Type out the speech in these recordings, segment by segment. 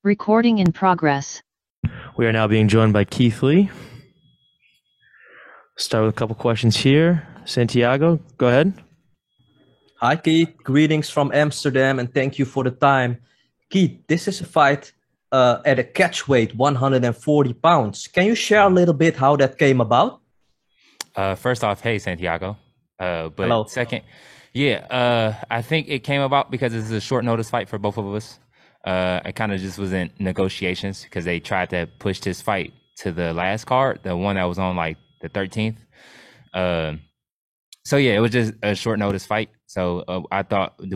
Recording in progress. We are now being joined by Keith Lee. Start with a couple questions here. Santiago, go ahead. Hi, Keith. Greetings from Amsterdam, and thank you for the time. Keith, this is a fight at a catch weight, 140 pounds. Can you share a little bit how that came about? First off, hey, Santiago. Hello. Second, I think it came about because this is a short notice fight for both of us. It kind of just was in negotiations because they tried to push this fight to the last card, the one that was on like the 13th. It was just a short notice fight. So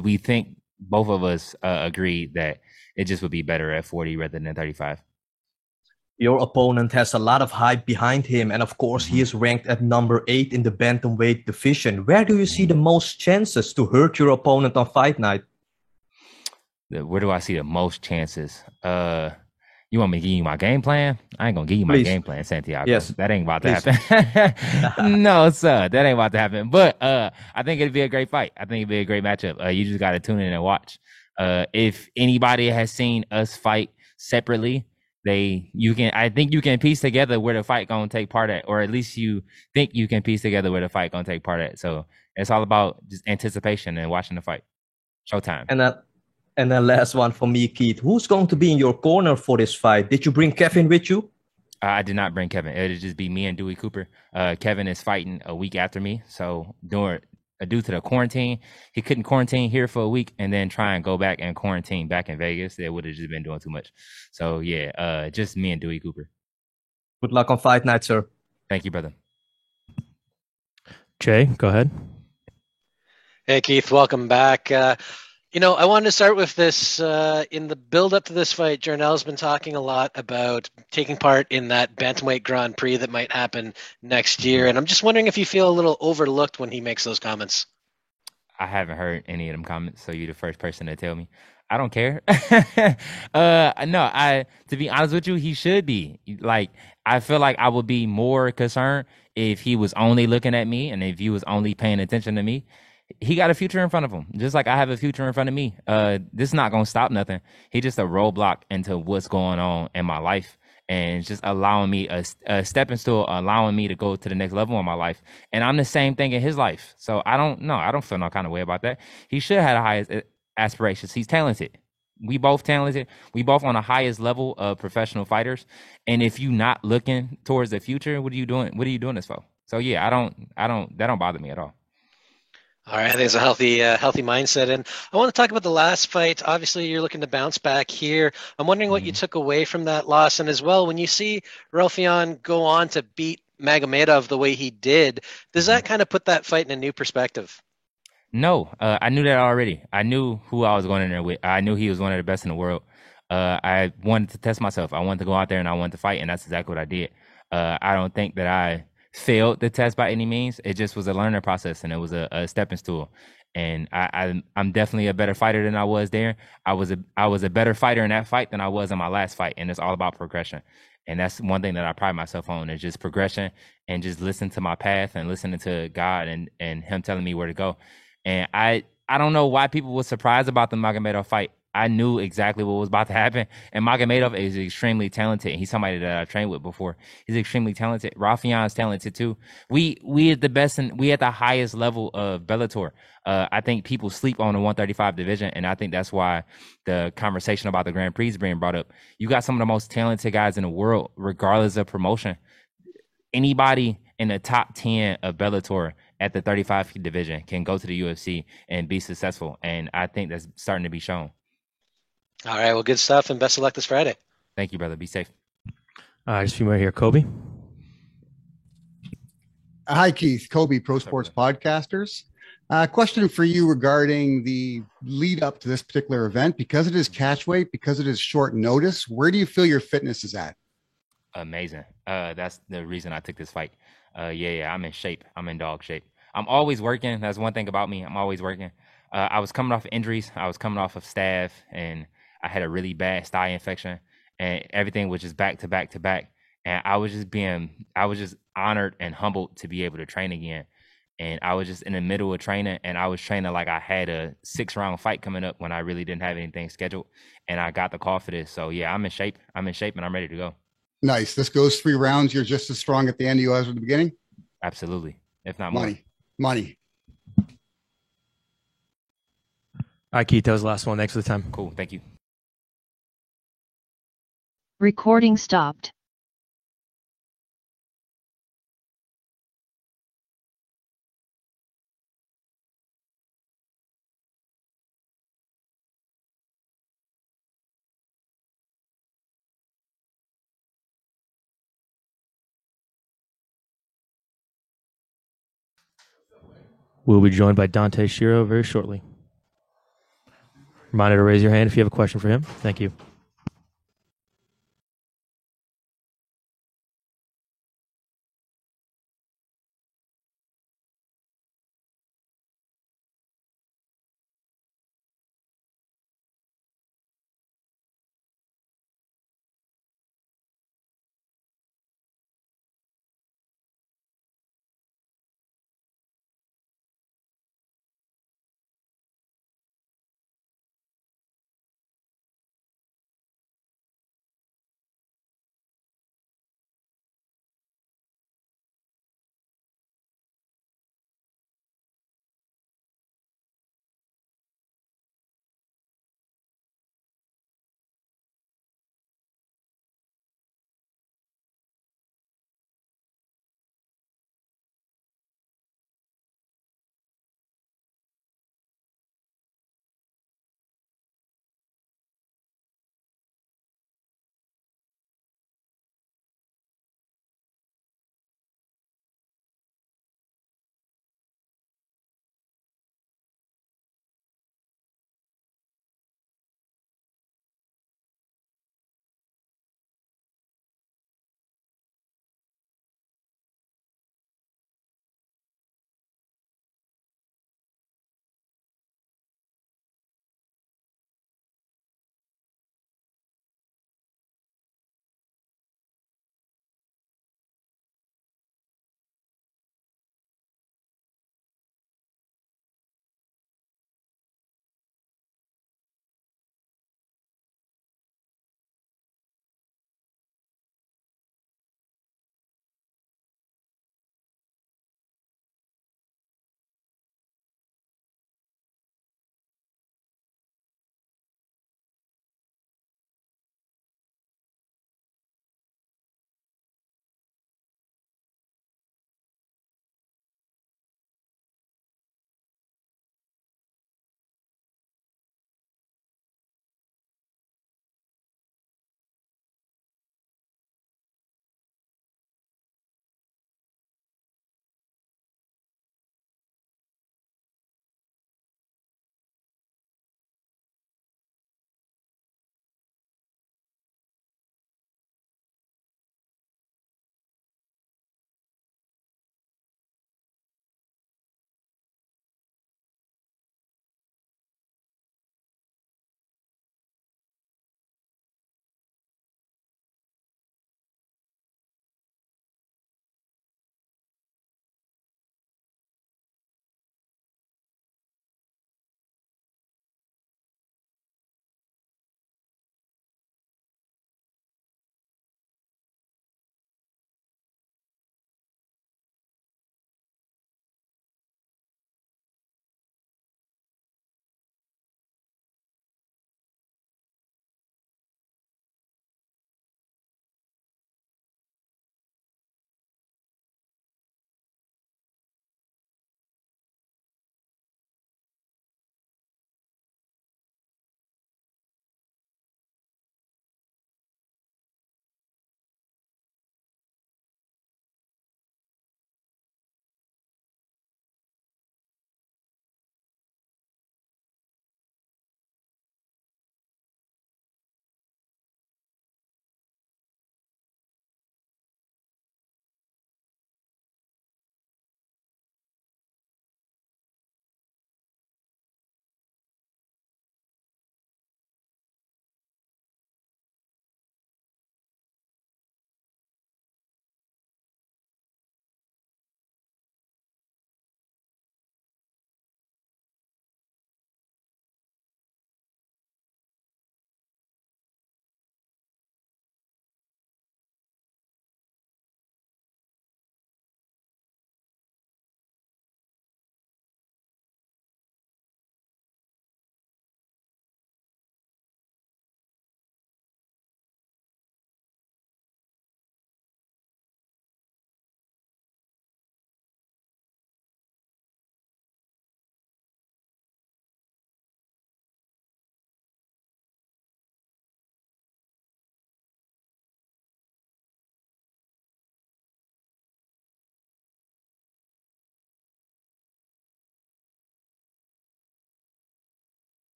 we think both of us agreed that it just would be better at 40 rather than 35. Your opponent has a lot of hype behind him, and of course, he is ranked at number 8 in the bantamweight division. Where do you see the most chances to hurt your opponent on fight night? Where do I see the most chances? You want me to give you my game plan? I ain't gonna give you my game plan, Santiago. Yes. That ain't about to happen. No, sir. That ain't about to happen. But I think it'd be a great fight. I think it'd be a great matchup. You just gotta tune in and watch. If anybody has seen us fight separately, I think you can piece together where the fight gonna take part at, or at least you think you can piece together where the fight gonna take part at. So it's all about just anticipation and watching the fight. Showtime. And then last one for me, Keith. Who's going to be in your corner for this fight? Did you bring Kevin with you? I did not bring Kevin. It'll just be me and Dewey Cooper. Kevin is fighting a week after me. So due to the quarantine, he couldn't quarantine here for a week and then try and go back and quarantine back in Vegas. They would have just been doing too much. So just me and Dewey Cooper. Good luck on fight night, sir. Thank you, brother. Jay, go ahead. Hey, Keith, welcome back. I wanted to start with this. In the build-up to this fight, Jarnell's been talking a lot about taking part in that Bantamweight Grand Prix that might happen next year. And I'm just wondering if you feel a little overlooked when he makes those comments. I haven't heard any of them comments, so you're the first person to tell me. I don't care. To be honest with you, he should be. Like, I feel like I would be more concerned if he was only looking at me and if he was only paying attention to me. He got a future in front of him, just like I have a future in front of me. This is not going to stop nothing. He's just a roadblock into what's going on in my life, and it's just allowing me a stepping stool, allowing me to go to the next level in my life. And I'm the same thing in his life. So I don't feel no kind of way about that. He should have the highest aspirations. He's talented. We both talented. We both on the highest level of professional fighters. And if you not looking towards the future, what are you doing? What are you doing this for? So that don't bother me at all. All right, I think it's a healthy mindset. And I want to talk about the last fight. Obviously, you're looking to bounce back here. I'm wondering what you took away from that loss. And as well, when you see Raufeon go on to beat Magomedov the way he did, does that kind of put that fight in a new perspective? No, I knew that already. I knew who I was going in there with. I knew he was one of the best in the world. I wanted to test myself. I wanted to go out there and I wanted to fight, and that's exactly what I did. I don't think that I failed the test by any means. It just was a learning process, and it was a stepping stool. And I'm definitely a better fighter than I was there. I was a better fighter in that fight than I was in my last fight, and it's all about progression. And that's one thing that I pride myself on, is just progression and just listen to my path and listening to God and him telling me where to go. And I don't know why people were surprised about the Magomedov fight. I knew exactly what was about to happen. And Magomedov is extremely talented. He's somebody that I trained with before. He's extremely talented. Raufeon is talented too. We are the best, and we at the highest level of Bellator. I think people sleep on the 135 division, and I think that's why the conversation about the Grand Prix is being brought up. You got some of the most talented guys in the world, regardless of promotion. Anybody in the top 10 of Bellator at the 35 division can go to the UFC and be successful. And I think that's starting to be shown. All right, well, good stuff, and best of luck this Friday. Thank you, brother. Be safe. Just a few more here. Kobe. Hi, Keith. Kobe, Pro Sports Podcasters. Question for you regarding the lead up to this particular event. Because it is catch weight, because it is short notice, where do you feel your fitness is at? Amazing. That's the reason I took this fight. I'm in shape. I'm in dog shape. I'm always working. That's one thing about me. I'm always working. I was coming off of injuries. I was coming off of staph, and I had a really bad sty infection, and everything was just back to back to back. And I was just honored and humbled to be able to train again. and I was just in the middle of training, and I was training like I had a 6-round fight coming up when I really didn't have anything scheduled, and I got the call for this. So yeah, I'm in shape. I'm in shape, and I'm ready to go. Nice. This goes 3 rounds. You're just as strong at the end you was at the beginning. Absolutely, if not more. Money. All right, Keith, that was the last one. Thanks for the time. Cool. Thank you. Recording stopped. We'll be joined by Dante Shiro very shortly. Reminder to raise your hand if you have a question for him. Thank you.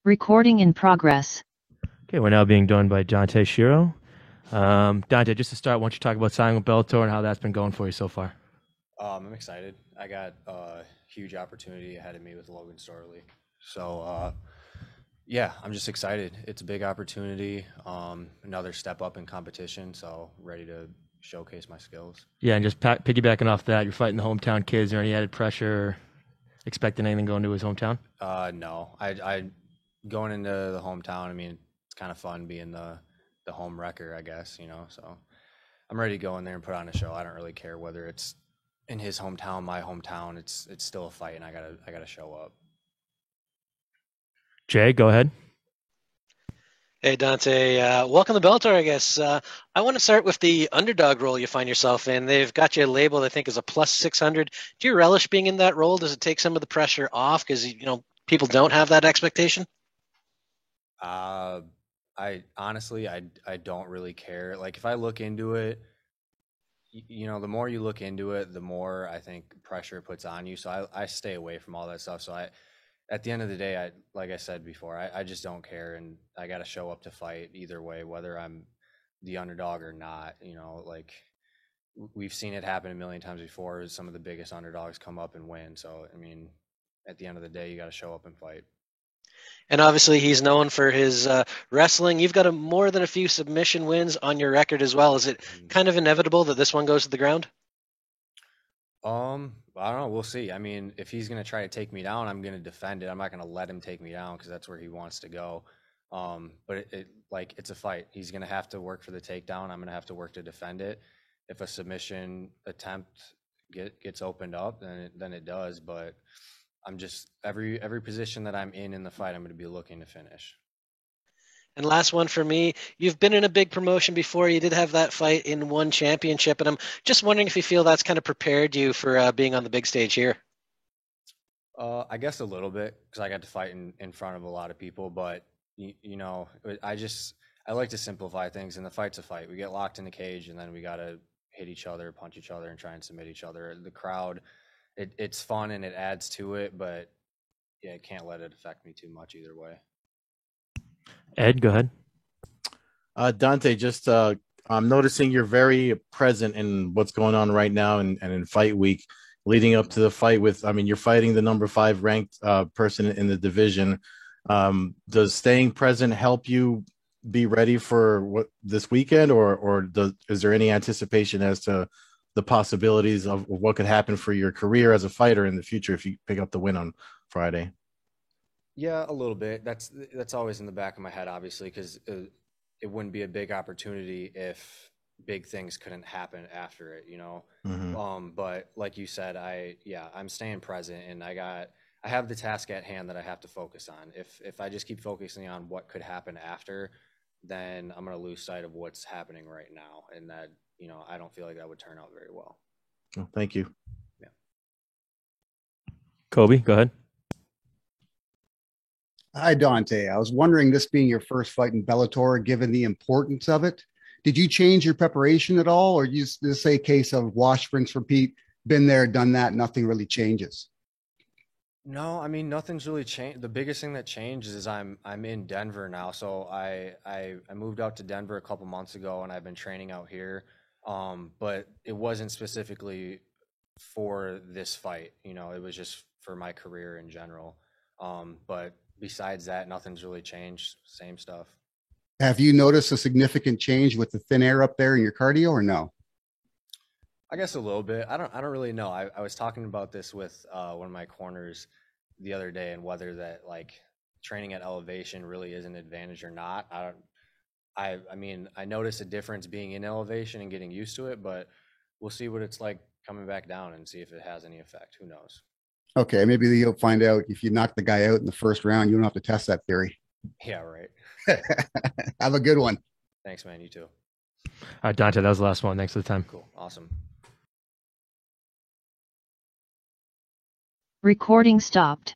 Recording in progress. Okay, we're now being joined by Dante Shiro. Dante, just to start, why don't you talk about signing with Bellator and how that's been going for you so far? I'm excited. I got a huge opportunity ahead of me with Logan Storley. So, yeah, I'm just excited. It's a big opportunity, another step up in competition, so ready to showcase my skills. Yeah, and just piggybacking off that, you're fighting the hometown kids. Is there any added pressure, expecting anything going to his hometown? No. I going into the hometown, I mean, it's kind of fun being the home wrecker, I guess, so I'm ready to go in there and put on a show. I don't really care whether it's in his hometown, my hometown. It's still a fight, and I gotta show up. Jay, go ahead. Hey, Dante. Welcome to Bellator, I guess. I want to start with the underdog role you find yourself in. They've got you labeled, I think, as a plus 600. Do you relish being in that role? Does it take some of the pressure off because, people don't have that expectation? I honestly, I don't really care. Like, if I look into it, the more you look into it, the more I think pressure puts on you. So I stay away from all that stuff. So at the end of the day, like I said before, I just don't care, and I got to show up to fight either way, whether I'm the underdog or not. Like, we've seen it happen a million times before. Some of the biggest underdogs come up and win. So, I mean, at the end of the day, you got to show up and fight. And obviously, he's known for his wrestling. You've got more than a few submission wins on your record as well. Is it kind of inevitable that this one goes to the ground? I don't know. We'll see. I mean, if he's going to try to take me down, I'm going to defend it. I'm not going to let him take me down because that's where he wants to go. But it's a fight. He's going to have to work for the takedown. I'm going to have to work to defend it. If a submission attempt gets opened up, then it does. But I'm just every position that I'm in the fight, I'm going to be looking to finish. And last one for me, you've been in a big promotion before. You did have that fight in one championship, and I'm just wondering if you feel that's kind of prepared you for being on the big stage here. I guess a little bit, because I got to fight in front of a lot of people, but I like to simplify things, and the fight's a fight. We get locked in the cage, and then we got to hit each other, punch each other, and try and submit each other. The crowd, it's fun and it adds to it, but yeah, I can't let it affect me too much either way. Ed, go ahead. Dante, just I'm noticing you're very present in what's going on right now and in fight week leading up to the fight you're fighting the number 5 ranked person in the division. Does staying present help you be ready for this weekend, or is there any anticipation as to the possibilities of what could happen for your career as a fighter in the future if you pick up the win on Friday? Yeah, a little bit. That's always in the back of my head, obviously, because it wouldn't be a big opportunity if big things couldn't happen after it, Mm-hmm. But like you said, I'm staying present, and I have the task at hand that I have to focus on. If I just keep focusing on what could happen after, then I'm going to lose sight of what's happening right now, and that I don't feel like that would turn out very well. Oh, thank you. Yeah. Kobe, go ahead. Hi, Dante. I was wondering, this being your first fight in Bellator, given the importance of it, did you change your preparation at all, or is this a case of wash, rinse, repeat, been there, done that, nothing really changes? No, I mean, nothing's really changed. The biggest thing that changes is I'm in Denver now. So I moved out to Denver a couple months ago, and I've been training out here. But it wasn't specifically for this fight. It was just for my career in general. But besides that, nothing's really changed. Same stuff. Have you noticed a significant change with the thin air up there in your cardio, or no? I guess a little bit. I don't really know. I was talking about this with one of my corners the other day, and whether that training at elevation really is an advantage or not. I mean, I notice a difference being in elevation and getting used to it, but we'll see what it's like coming back down and see if it has any effect. Who knows? Okay, maybe you'll find out if you knock the guy out in the first round, you don't have to test that theory. Yeah, right. Have a good one. Thanks, man. You too. All right, Dante, that was the last one. Thanks for the time. Cool. Awesome. Recording stopped.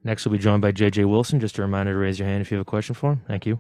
Next, we'll be joined by JJ Wilson. Just a reminder to raise your hand if you have a question for him. Thank you.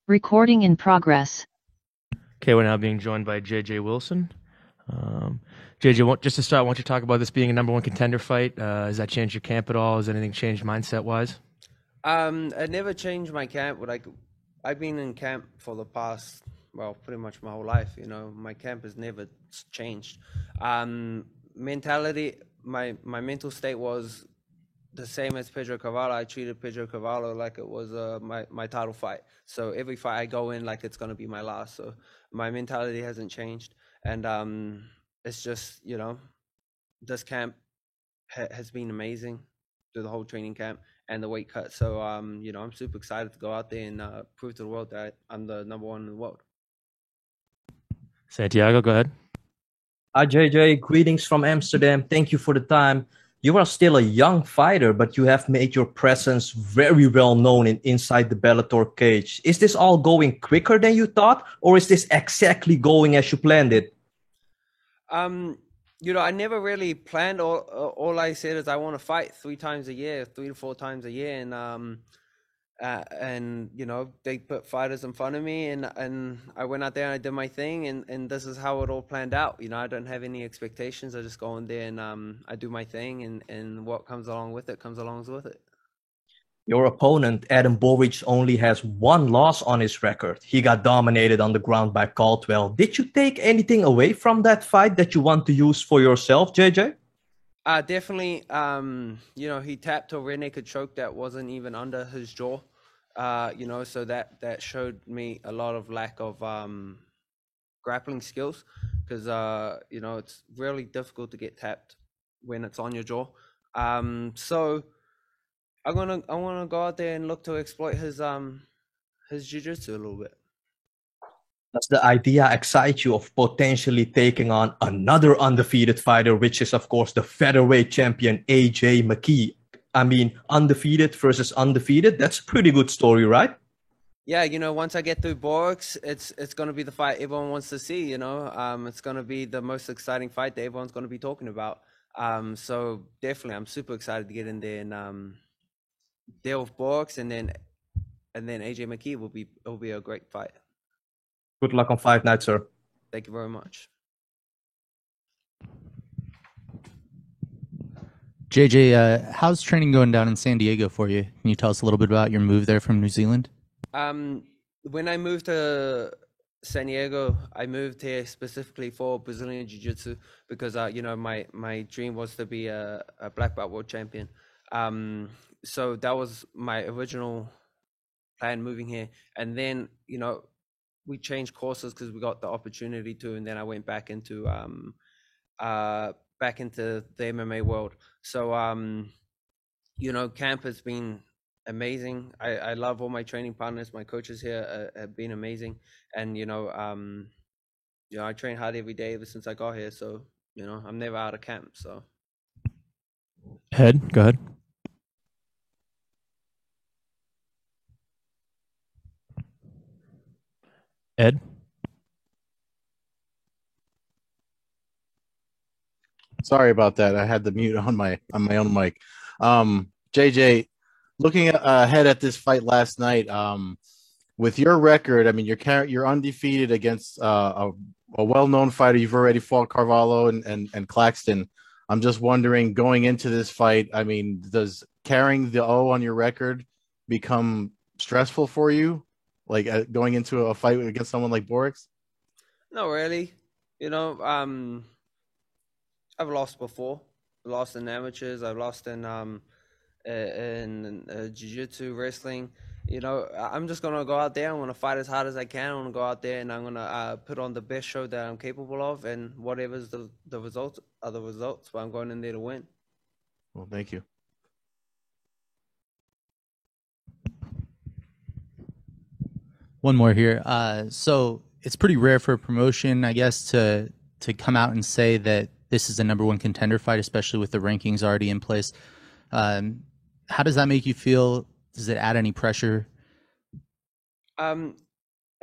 Recording in progress. Okay, we're now being joined by JJ Wilson. JJ, just to start, why don't you talk about this being a number one contender fight? Has that changed your camp at all? Has anything changed mindset-wise? It never changed my camp. Like, I've been in camp for the past, well, pretty much my whole life. You know, my camp has never changed. Mentality, my mental state was the same as Pedro Carvalho. I treated Pedro Carvalho like it was my title fight. So every fight I go in like it's going to be my last. So my mentality hasn't changed. And it's just, you know, this camp has been amazing through the whole training camp and the weight cut. So, you know, I'm super excited to go out there and prove to the world that I'm the number one in the world. Santiago, go ahead. Hi, JJ. Greetings from Amsterdam. Thank you for the time. You are still a young fighter, but you have made your presence very well known inside the Bellator cage. Is this all going quicker than you thought, or is this exactly going as you planned it? You know, I never really planned. All I said is I want to fight 3 to 4 times a year, and you know, they put fighters in front of me, and I went out there and I did my thing, and this is how it all planned out. You know, I don't have any expectations. I just go in there and I do my thing, and what comes along with it comes along with it. Your opponent, Adam Boric, only has 1 loss on his record. He got dominated on the ground by Caldwell. Did you take anything away from that fight that you want to use for yourself, JJ? Definitely. You know, he tapped a rear naked choke that wasn't even under his jaw. You know, so that showed me a lot of lack of grappling skills, because you know, it's really difficult to get tapped when it's on your jaw. So I want to go out there and look to exploit his jiu-jitsu a little bit. Does the idea excite you of potentially taking on another undefeated fighter, which is, of course, the featherweight champion, AJ McKee? I mean, undefeated versus undefeated, that's a pretty good story, right? Yeah, you know, once I get through Borix, it's going to be the fight everyone wants to see, you know. It's going to be the most exciting fight that everyone's going to be talking about. So definitely, I'm super excited to get in there and deal with Borix, and then AJ McKee will be a great fight. Good luck on Fight Night, sir. Thank you very much. JJ, how's training going down in San Diego for you? Can you tell us a little bit about your move there from New Zealand? When I moved to San Diego, I moved here specifically for Brazilian Jiu-Jitsu because, you know, my dream was to be a black belt world champion. So that was my original plan moving here. And then, you know, we changed courses because we got the opportunity to, and then I went back into the MMA world. So, you know, camp has been amazing. I love all my training partners. My coaches here have been amazing. And, you know, I train hard every day ever since I got here. So, you know, I'm never out of camp. So. Go ahead. Ed? Sorry about that. I had the mute on my own mic. JJ, looking ahead at this fight last night, with your record, I mean, you're undefeated against a well-known fighter. You've already fought Carvalho and Claxton. I'm just wondering, going into this fight, I mean, does carrying the O on your record become stressful for you? Like going into a fight against someone like Borix? No, really. You know, I've lost before. I've lost in amateurs. I've lost in jiu-jitsu, wrestling. You know, I'm just gonna go out there. I'm gonna fight as hard as I can. I'm gonna go out there and I'm gonna put on the best show that I'm capable of. And whatever's the results are the results. But I'm going in there to win. Well, thank you. One more here. So it's pretty rare for a promotion, I guess, to come out and say that this is a number one contender fight, especially with the rankings already in place. How does that make you feel? Does it add any pressure? It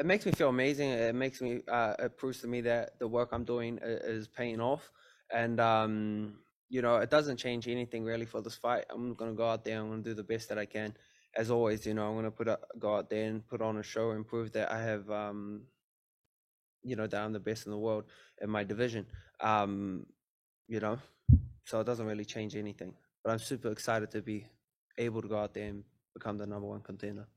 makes me feel amazing. It makes me, it proves to me that the work I'm doing is paying off. And, you know, it doesn't change anything really for this fight. I'm going to go out there. I'm going to do the best that I can. as always, you know, I'm gonna go out there and put on a show and prove that I have, you know, that I'm the best in the world in my division. You know, so it doesn't really change anything. But I'm super excited to be able to go out there and become the number one contender.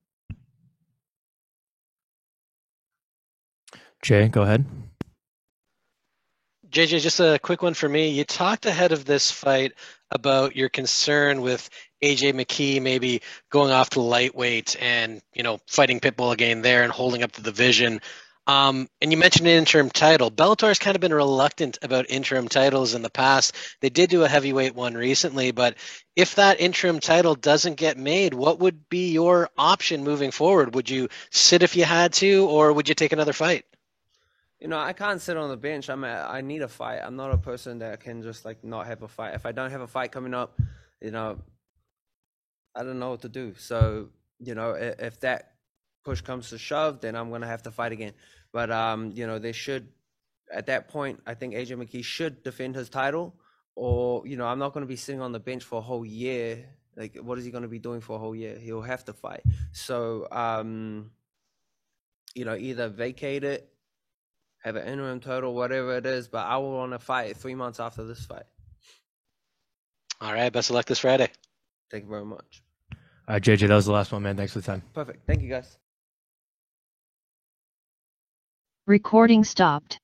Jay, go ahead. JJ, just a quick one for me. You talked ahead of this fight about your concern with AJ McKee maybe going off to lightweight and, you know, fighting Pitbull again there and holding up the division. And you mentioned an interim title. Bellator has kind of been reluctant about interim titles in the past. They did do a heavyweight one recently, but if that interim title doesn't get made, what would be your option moving forward? Would you sit if you had to, or would you take another fight? You know, I can't sit on the bench. I need a fight. I'm not a person that can just like not have a fight. If I don't have a fight coming up, you know, I don't know what to do. So, you know, if that push comes to shove, then I'm gonna have to fight again. But you know, they should at that point. I think AJ McKee should defend his title, or you know, I'm not gonna be sitting on the bench for a whole year. Like, what is he gonna be doing for a whole year? He'll have to fight. So, you know, either vacate it, have an interim title, whatever it is. But I will want to fight 3 months after this fight. All right, best of luck this Friday. Thank you very much. All right, JJ, that was the last one, man. Thanks for the time. Perfect. Thank you, guys. Recording stopped.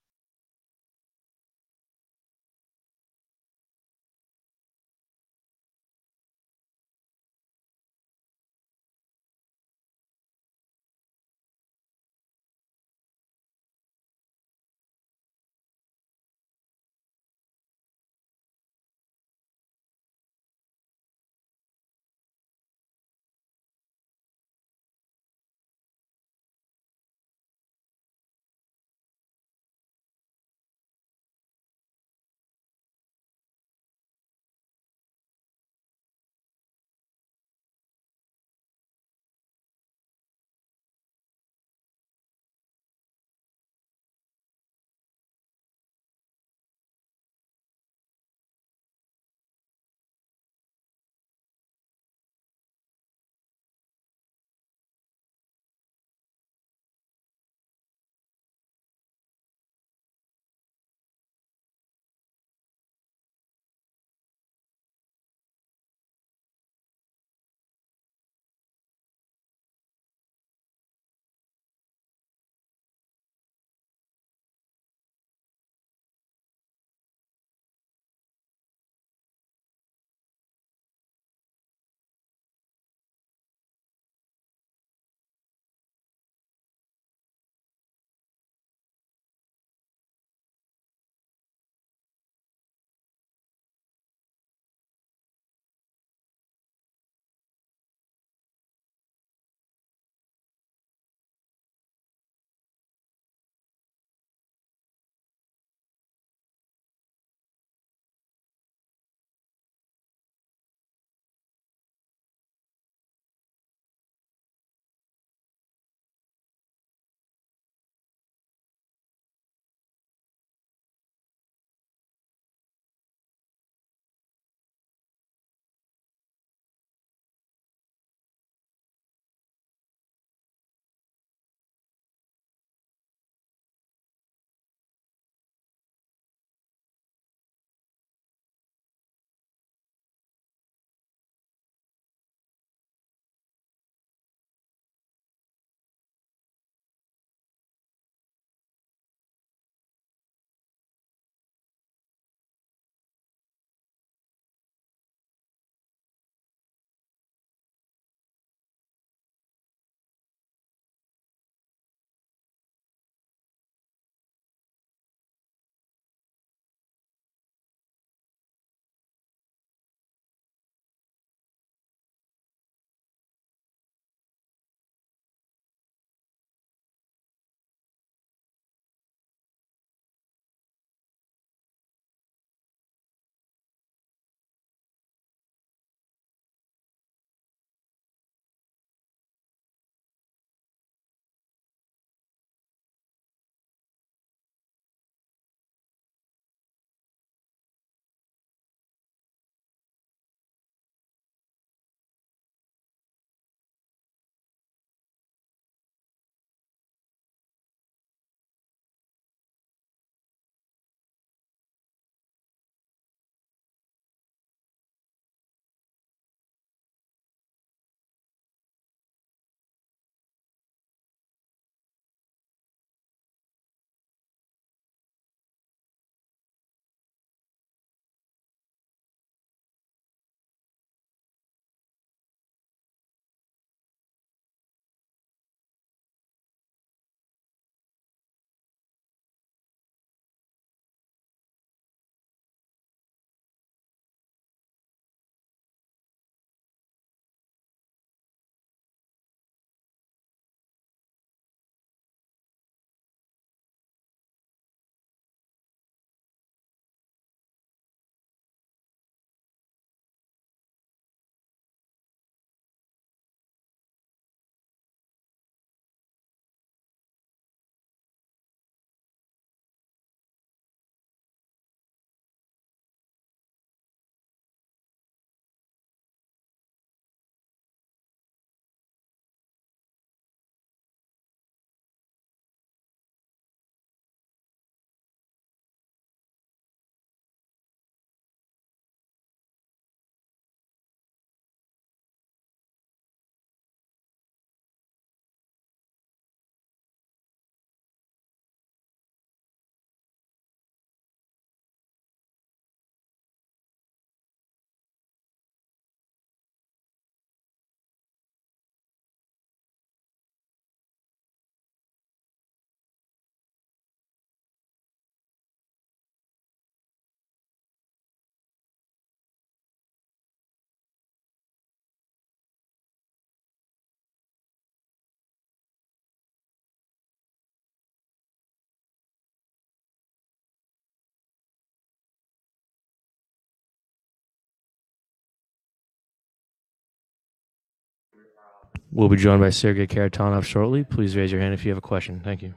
We'll be joined by Sergey Karatanov shortly. Please raise your hand if you have a question. Thank you.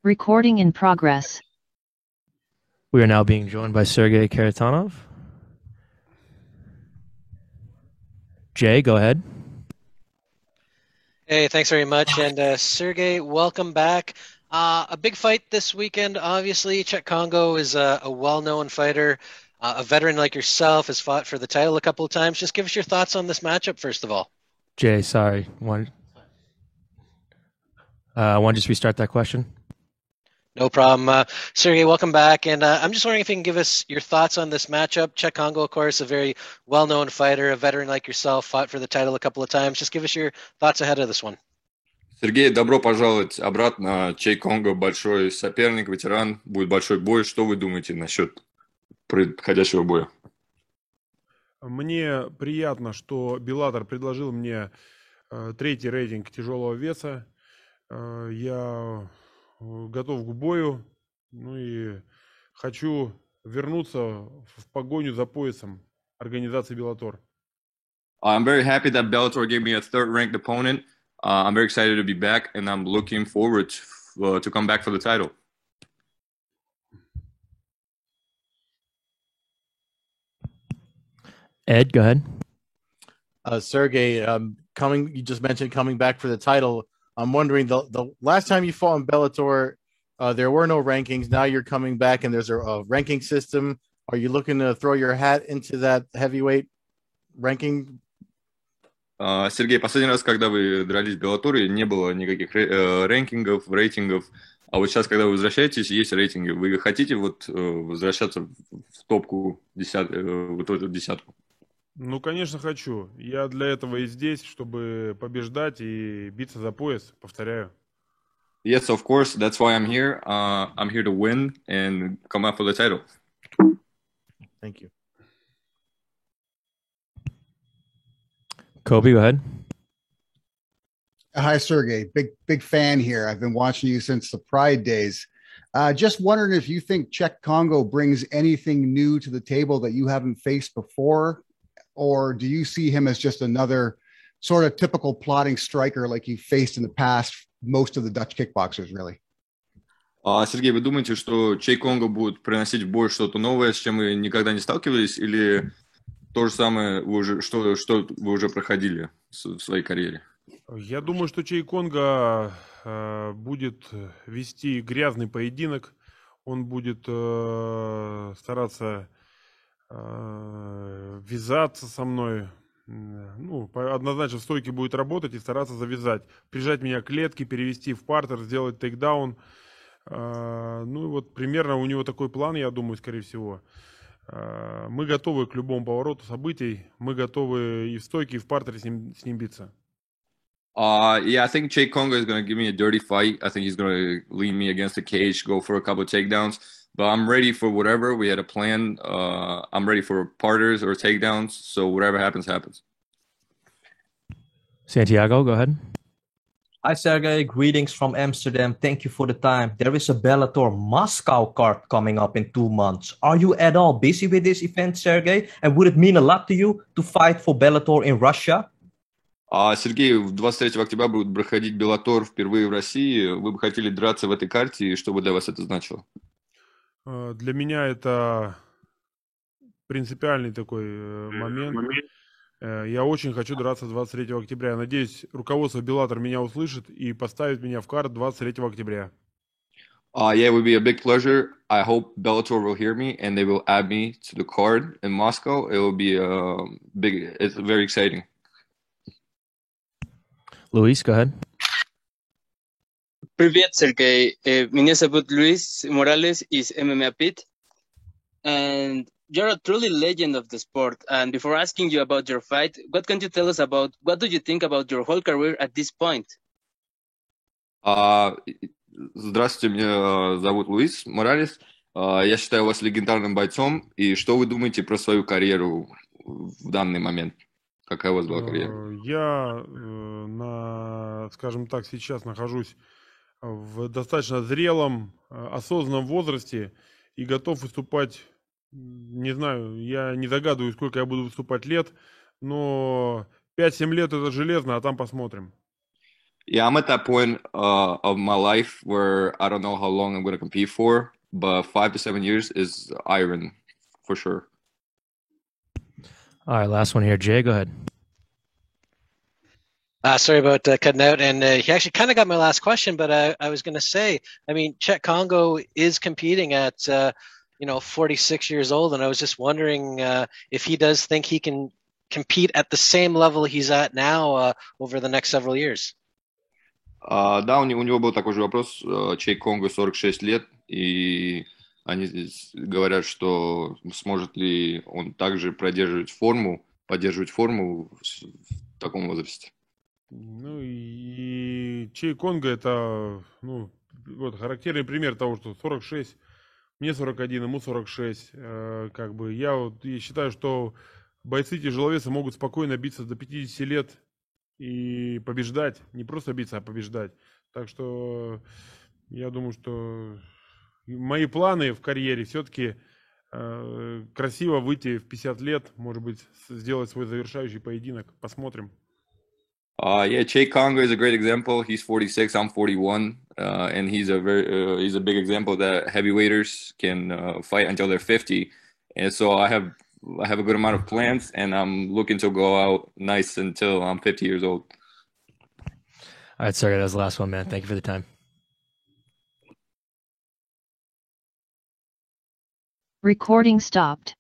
Recording in progress. We are now being joined by Sergey Karatanov. Jay, go ahead. Hey, thanks very much. And Sergey, welcome back. A big fight this weekend, obviously. Czech Congo is a well-known fighter. A veteran like yourself has fought for the title a couple of times. Just give us your thoughts on this matchup, first of all. Jay, sorry. Want to just restart that question? No problem. Sergey, welcome back. And I'm just wondering if you can give us your thoughts on this matchup. Czech Congo, of course, a very well-known fighter, a veteran like yourself, fought for the title a couple of times. Just give us your thoughts ahead of this one. Сергей, добро пожаловать обратно. Чей Конго большой соперник, ветеран. Будет большой бой. Что вы думаете насчет предстоящего боя? Мне приятно, что Беллатор предложил мне третий рейтинг тяжелого веса. Я готов к бою, ну и хочу вернуться в погоню за поясом организации Bellator. I'm very happy that Bellator gave me a third-ranked opponent. I'm very excited to be back, and I'm looking forward to come back for the title. Ed, go ahead. Sergey, you just mentioned coming back for the title. I'm wondering, the last time you fought in Bellator, there were no rankings. Now you're coming back and there's a ranking system. Are you looking to throw your hat into that heavyweight ranking? Сергей, последний раз, когда вы дрались в Беллаторе, не было никаких рейтингов. А вот сейчас, когда вы возвращаетесь, есть рейтинги. Вы хотите возвращаться в топку, в эту десятку? Ну, конечно, хочу. Я для этого и здесь, чтобы побеждать и биться за пояс, повторяю. Yes, of course. That's why I'm here. I'm here to win and come out for the title. Thank you. Kobe, go ahead. Hi, Sergey. Big fan here. I've been watching you since the Pride days. Just wondering if you think Czech Congo brings anything new to the table that you haven't faced before, or do you see him as just another sort of typical plotting striker like you faced in the past most of the Dutch kickboxers, really? Сергей, вы думаете, что Чей Конго будет приносить в бой что-то новое, с чем вы никогда не сталкивались, или то же самое, что вы уже проходили в своей карьере? Я думаю, что Чей Конго будет вести грязный поединок. Он будет стараться вязаться со мной. Ну, однозначно в стойке будет работать и стараться завязать. Прижать меня к клетке, перевести в партер, сделать тейкдаун. Ну и вот примерно у него такой план, я думаю, скорее всего. Мы готовы к любому повороту событий. Мы готовы и в стойке, и в партере с ним биться. Yeah, I think Chey Kongo is going to give me a dirty fight. I think he's going to lean me against the cage, go for a couple of takedowns. But I'm ready for whatever. We had a plan. I'm ready for parters or takedowns. So whatever happens, happens. Santiago, go ahead. Hi, Sergey. Greetings from Amsterdam. Thank you for the time. There is a Bellator Moscow card coming up in 2 months. Are you at all busy with this event, Sergey? And would it mean a lot to you to fight for Bellator in Russia? Сергей, 23 октября будет проходить Bellator впервые в России. Вы бы хотели драться в этой карте, и что бы для вас это значило? Для меня это принципиальный такой момент. Я очень хочу драться 23 октября. Я надеюсь, руководство Bellator меня услышит и поставит меня в карт 23 октября. Yeah, it would be a big pleasure. I hope Bellator will hear me and they will add me to the card in Moscow. It will be it's very exciting. Luis, go ahead. Привет, Сергей. Меня зовут Luis Morales, is MMA Pit. And you're a truly legend of the sport. And before asking you about your fight, what can you tell us about, what do you think about your whole career at this point? Здравствуйте, меня зовут Луис Моралес. Я считаю вас легендарным бойцом. И что вы думаете про свою карьеру в данный момент? Какая у вас была карьера? Я, скажем так, сейчас нахожусь в достаточно зрелом, осознанном возрасте и готов выступать. Не знаю, я не догадываюсь, сколько я буду выступать лет, но 5-7 лет это железно, а там посмотрим. Yeah, I'm at that point of my life where I don't know how long I'm going to compete for, but 5 to 7 years is iron for sure. All right, last one here. Jay, go ahead. Sorry about cutting out, and he actually kind of got my last question, but I was going to say, I mean, Chet Congo is competing at 46 years old, and I was just wondering if he does think he can compete at the same level he's at now over the next several years. Да, у него был такой же вопрос. Чей Конго 46 лет, и они здесь говорят, что сможет ли он также поддерживать форму в таком возрасте. Ну и Чей Конго это, вот характерный пример того, что 46, мне 41, ему 46. Как бы я считаю, что бойцы тяжеловеса могут спокойно биться до 50 лет и побеждать. Не просто биться, а побеждать. Так что я думаю, что мои планы в карьере все-таки красиво выйти в 50 лет, может быть, сделать свой завершающий поединок. Посмотрим. Yeah, Che Congo is a great example. He's 46, I'm 41, and he's a big example that heavyweighters can fight until they're 50. And so I have a good amount of plans, and I'm looking to go out nice until I'm 50 years old. All right, sorry, that was the last one, man. Thank you for the time. Recording stopped.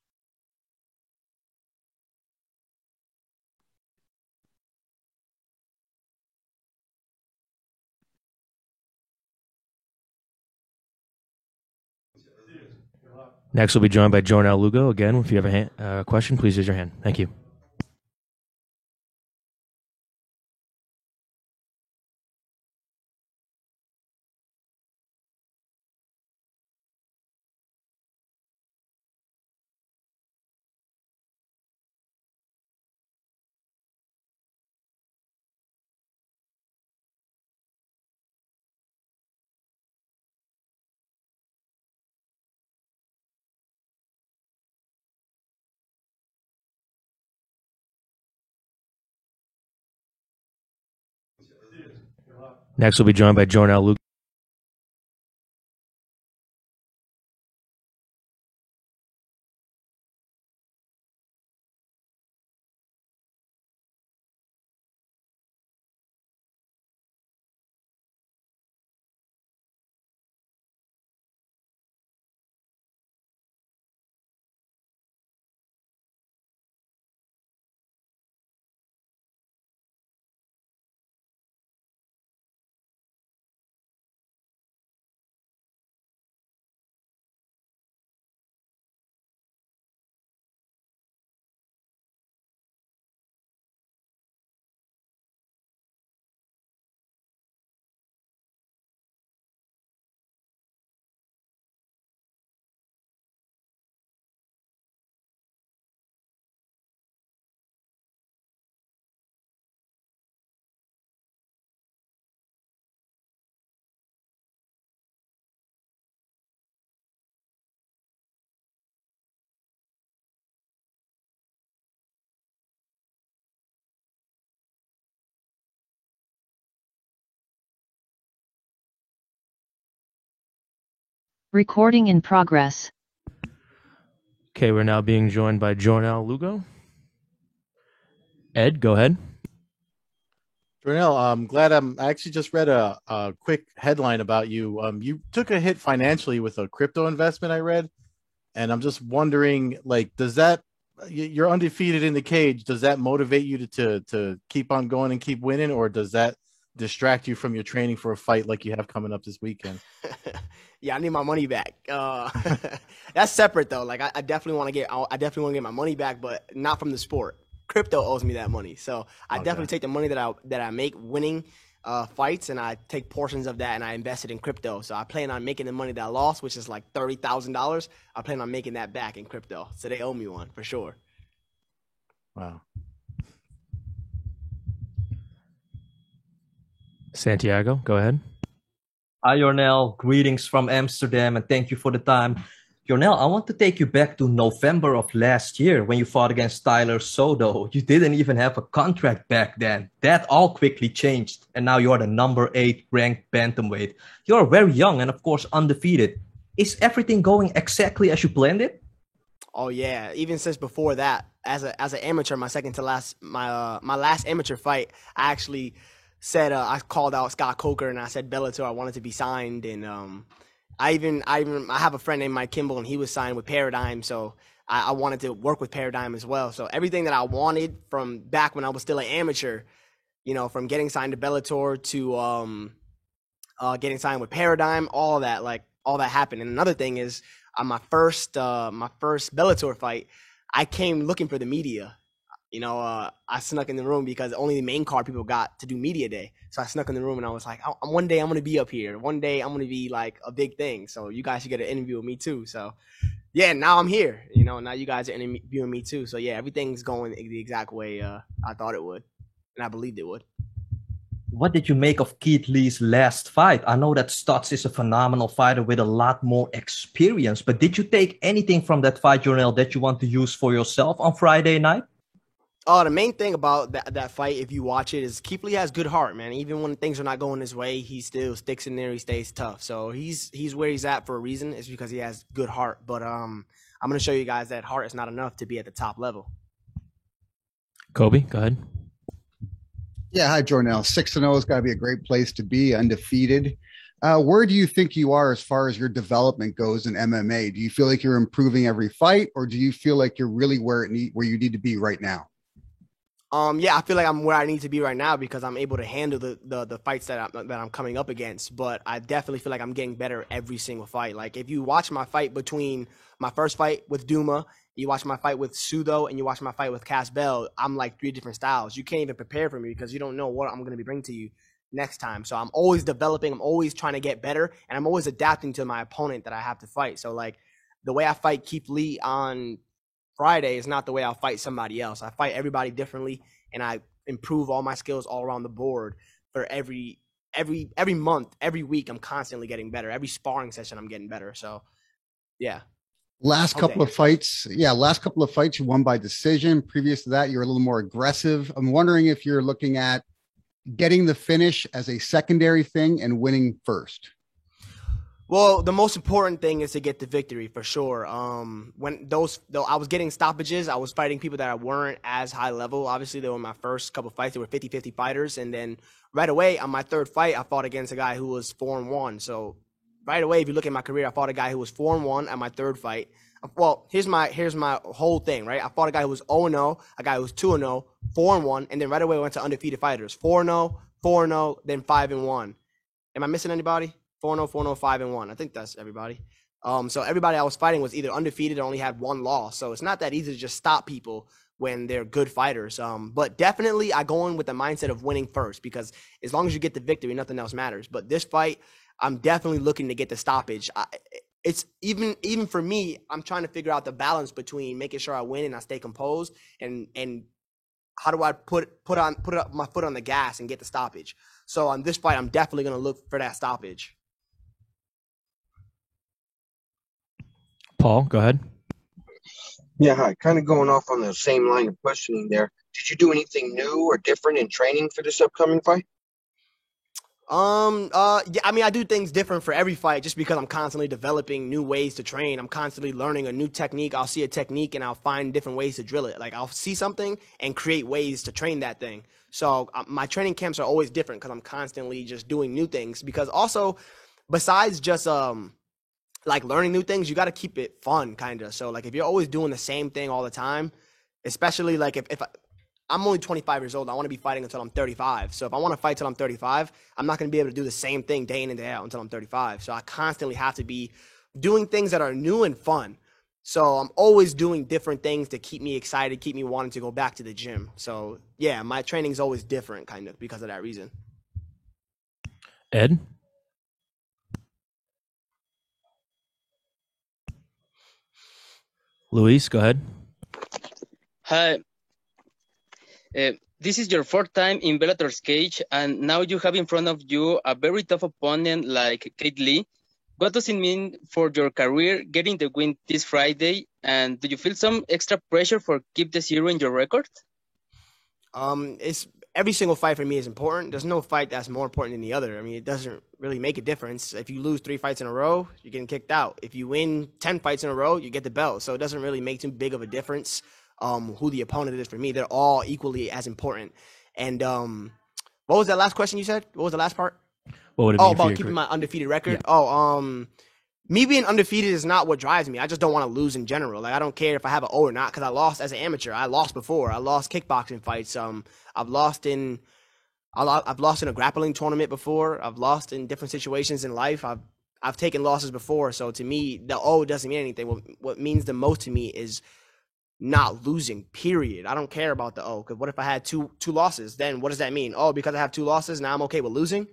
Next, we'll be joined by Jornal Lugo. Again, if you have a question, please raise your hand. Thank you. Next, we'll be joined by Jornal Lugo. Recording in progress. Okay, we're now being joined by Jornal Lugo. Ed, go ahead. Jornal, I'm glad I actually just read a quick headline about you. You took a hit financially with a crypto investment I read, and I'm just wondering, like, does that, you're undefeated in the cage, does that motivate you to keep on going and keep winning, or does that distract you from your training for a fight like you have coming up this weekend? Yeah, I need my money back. That's separate though. Like I definitely want to get my money back, but not from the sport. Crypto owes me that money, so I definitely take the money that I make winning fights, and I take portions of that and I invest it in crypto. So I plan on making the money that I lost, which is like $30,000. I plan on making that back in crypto. So they owe me one for sure. Wow. Santiago, go ahead. Hi, Jornal. Greetings from Amsterdam, and thank you for the time. Yornel, I want to take you back to November of last year when you fought against Tyler Soto. You didn't even have a contract back then. That all quickly changed, and now you're the number 8 ranked bantamweight. You're very young and, of course, undefeated. Is everything going exactly as you planned it? Oh yeah, even since before that, as an amateur, my last amateur fight, I actually said I called out Scott Coker and I said Bellator, I wanted to be signed, and I have a friend named Mike Kimball and he was signed with Paradigm, so I wanted to work with Paradigm as well. So everything that I wanted from back when I was still an amateur, you know, from getting signed to Bellator to getting signed with Paradigm, all that happened. And another thing is, on my first Bellator fight, I came looking for the media. You know, I snuck in the room because only the main card people got to do media day. So I snuck in the room and I was like, one day I'm going to be up here. One day I'm going to be like a big thing. So you guys should get an interview with me too. So yeah, now I'm here. You know, now you guys are interviewing me too. So yeah, everything's going the exact way I thought it would, and I believed it would. What did you make of Keith Lee's last fight? I know that Stutz is a phenomenal fighter with a lot more experience, but did you take anything from that fight, Yornel, that you want to use for yourself on Friday night? The main thing about that fight, if you watch it, is Keith Lee has good heart, man. Even when things are not going his way, he still sticks in there. He stays tough. So he's where he's at for a reason. It's because he has good heart. But I'm going to show you guys that heart is not enough to be at the top level. Kobe, go ahead. Yeah, hi, Jornell. 6-0 has got to be a great place to be, undefeated. Where do you think you are as far as your development goes in MMA? Do you feel like you're improving every fight, or do you feel like you're really where you need to be right now? Yeah, I feel like I'm where I need to be right now because I'm able to handle the fights that I'm coming up against. But I definitely feel like I'm getting better every single fight. Like if you watch my fight between my first fight with Duma, you watch my fight with Sudo, and you watch my fight with Cass Bell, I'm like 3 different styles. You can't even prepare for me because you don't know what I'm going to be bringing to you next time. So I'm always developing. I'm always trying to get better, and I'm always adapting to my opponent that I have to fight. So like the way I fight Keith Lee on Friday is not the way I'll fight somebody else. I fight everybody differently, and I improve all my skills all around the board for every month, every week. I'm constantly getting better. Every sparring session, I'm getting better. So yeah. Last couple of fights, you won by decision. Previous to that, you're a little more aggressive. I'm wondering if you're looking at getting the finish as a secondary thing and winning first. Well, the most important thing is to get the victory for sure. When I was getting stoppages, I was fighting people that weren't as high level. Obviously, they were my first couple fights. They were 50-50 fighters. And then right away on my third fight, I fought against a guy who was 4-1. So right away, if you look at my career, I fought a guy who was 4-1 at my third fight. Well, here's my whole thing, right? I fought a guy who was 0-0, a guy who was 2-0, 4-1, and then right away I went to undefeated fighters. 4-0, 4-0, then 5-1. Am I missing anybody? 4-0, 4-0, 5-1. I think that's everybody. So everybody I was fighting was either undefeated or only had one loss. So it's not that easy to just stop people when they're good fighters. But definitely I go in with the mindset of winning first, because as long as you get the victory, nothing else matters. But this fight, I'm definitely looking to get the stoppage. It's even for me, I'm trying to figure out the balance between making sure I win and I stay composed, and how do I put up my foot on the gas and get the stoppage. So on this fight, I'm definitely going to look for that stoppage. Paul, go ahead. Yeah, hi. Kind of going off on the same line of questioning there. Did you do anything new or different in training for this upcoming fight? Yeah, I mean, I do things different for every fight just because I'm constantly developing new ways to train. I'm constantly learning a new technique. I'll see a technique and I'll find different ways to drill it. Like I'll see something and create ways to train that thing. So my training camps are always different because I'm constantly just doing new things. Because also, besides just like learning new things, you got to keep it fun, kind of. So like if you're always doing the same thing all the time, especially like if I'm only 25 years old, I want to be fighting until I'm 35. So if I want to fight till I'm 35, I'm not going to be able to do the same thing day in and day out until I'm 35. So I constantly have to be doing things that are new and fun. So I'm always doing different things to keep me excited, keep me wanting to go back to the gym. So yeah, my training is always different, kind of, because of that reason. Ed? Luis, go ahead. Hi. This is your 4th time in Bellator's cage, and now you have in front of you a very tough opponent like Keith Lee. what does it mean for your career getting the win this Friday? And do you feel some extra pressure for keep the 0 in your record? It's every single fight for me is important. There's no fight that's more important than the other. I mean, it doesn't really make a difference. If you lose 3 fights in a row, you're getting kicked out. If you win 10 fights in a row, you get the belt. So it doesn't really make too big of a difference who the opponent is for me. They're all equally as important. And what was that last question you said? What was the last part? What would it mean about keeping my undefeated record? Yeah. Me being undefeated is not what drives me. I just don't want to lose in general. Like, I don't care if I have an O or not, because I lost as an amateur. I lost before. I lost kickboxing fights. I've lost in a grappling tournament before. I've lost in different situations in life. I've taken losses before. So to me, the O doesn't mean anything. What means the most to me is not losing, period. I don't care about the O, because what if I had two losses? Then what does that mean? Oh, because I have 2 losses, now I'm okay with losing?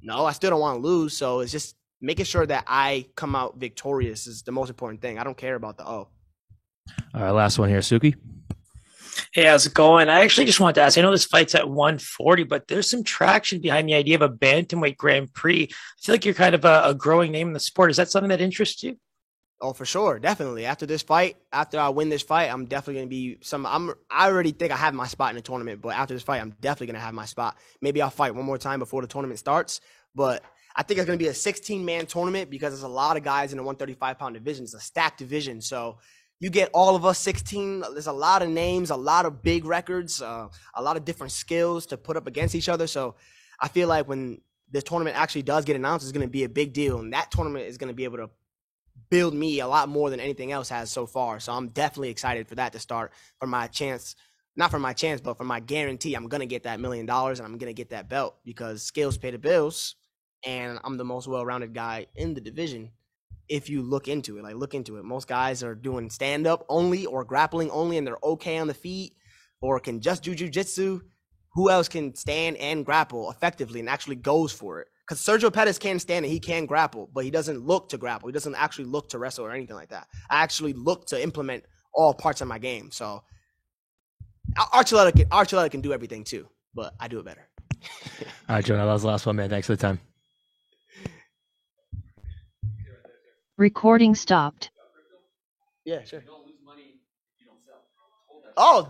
No, I still don't want to lose. So it's just making sure that I come out victorious is the most important thing. I don't care about the O. All right, last one here, Suki. Hey, how's it going? I actually just wanted to ask, I know this fight's at 140, but there's some traction behind the idea of a bantamweight Grand Prix. I feel like you're kind of a growing name in the sport. Is that something that interests you? Oh, for sure. Definitely. After this fight, after I win this fight, I'm definitely going to be I already think I have my spot in the tournament, but after this fight, I'm definitely going to have my spot. Maybe I'll fight one more time before the tournament starts, but I think it's going to be a 16-man tournament because there's a lot of guys in the 135-pound division. It's a stacked division. So you get all of us 16. There's a lot of names, a lot of big records, a lot of different skills to put up against each other. So I feel like when the tournament actually does get announced, it's going to be a big deal. And that tournament is going to be able to build me a lot more than anything else has so far. So I'm definitely excited for that to start, for my chance, not for my chance, but for my guarantee. I'm going to get that $1 million and I'm going to get that belt because skills pay the bills. And I'm the most well-rounded guy in the division. If you look into it, most guys are doing stand-up only or grappling only, and they're okay on the feet or can just do jiu-jitsu. Who else can stand and grapple effectively and actually goes for it? Because Sergio Pettis can stand and he can grapple, but he doesn't look to grapple. He doesn't actually look to wrestle or anything like that. I actually look to implement all parts of my game. So Archuleta can do everything too, but I do it better. All right, Jonah, that was the last one, man. Thanks for the time. Recording stopped. Yeah, sure. Oh,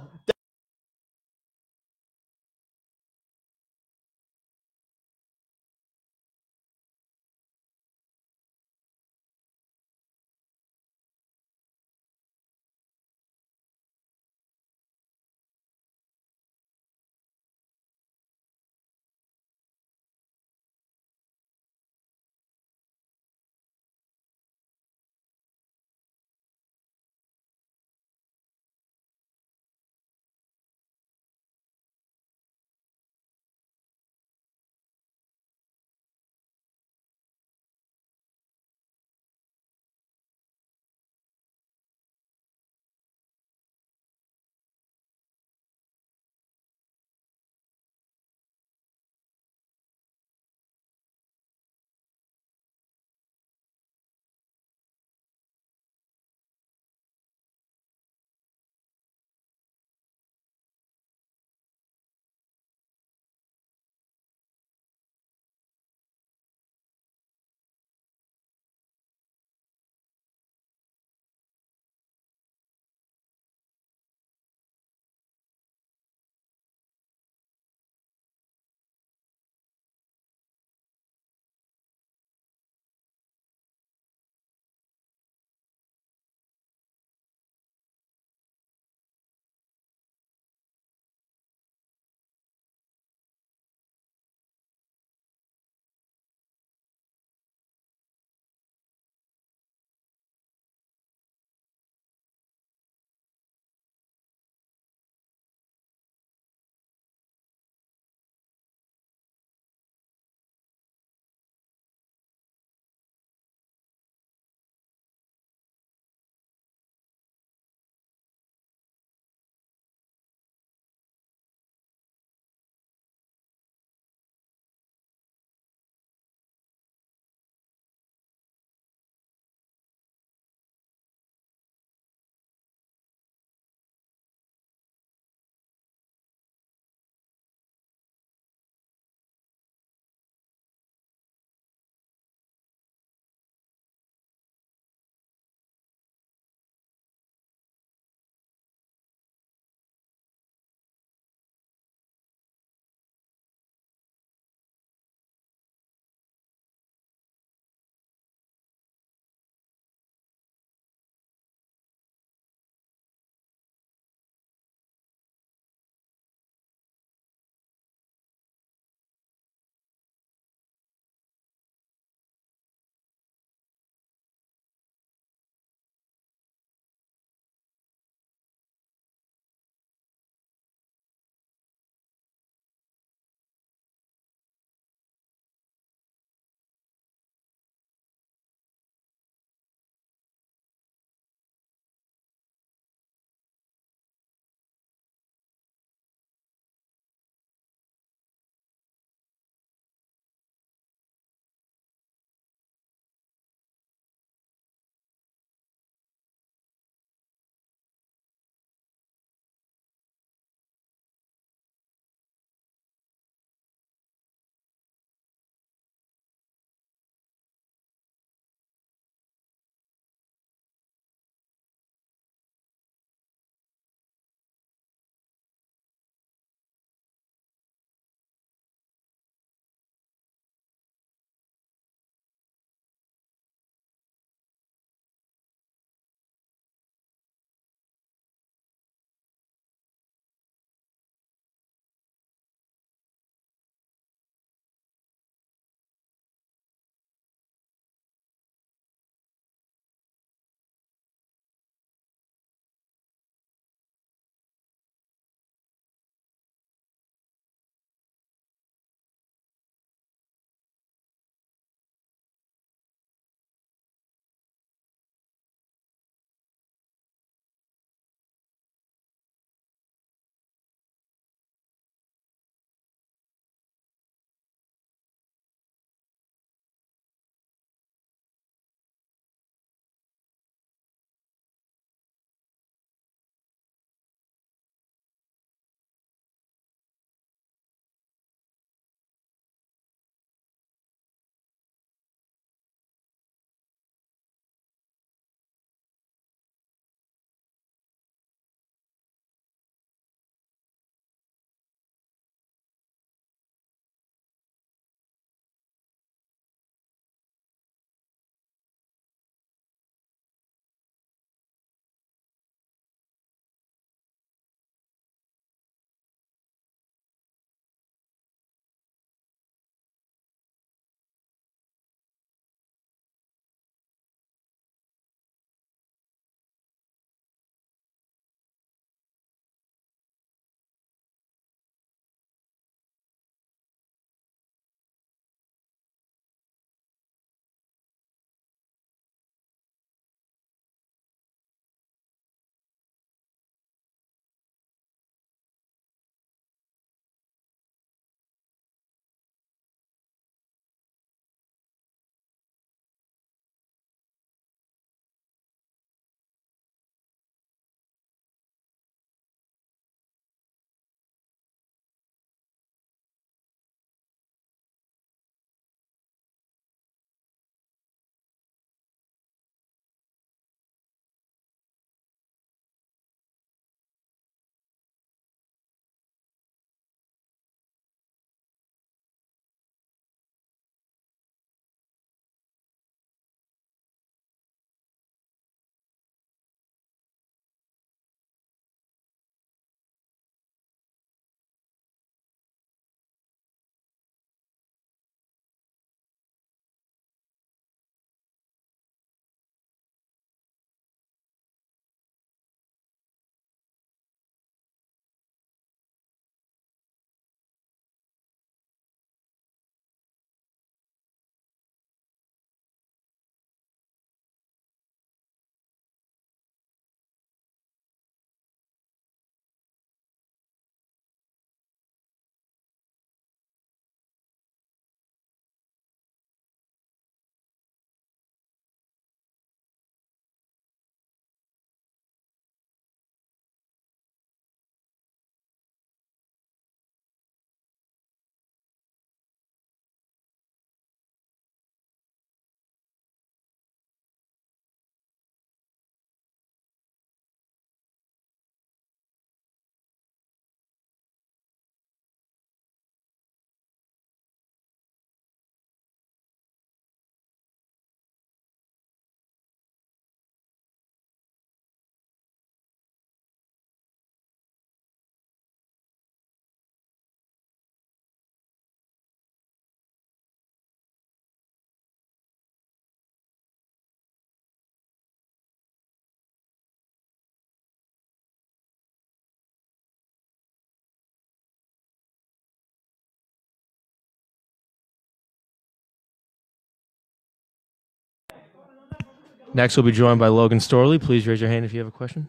Next, we'll be joined by Logan Storley. Please raise your hand if you have a question.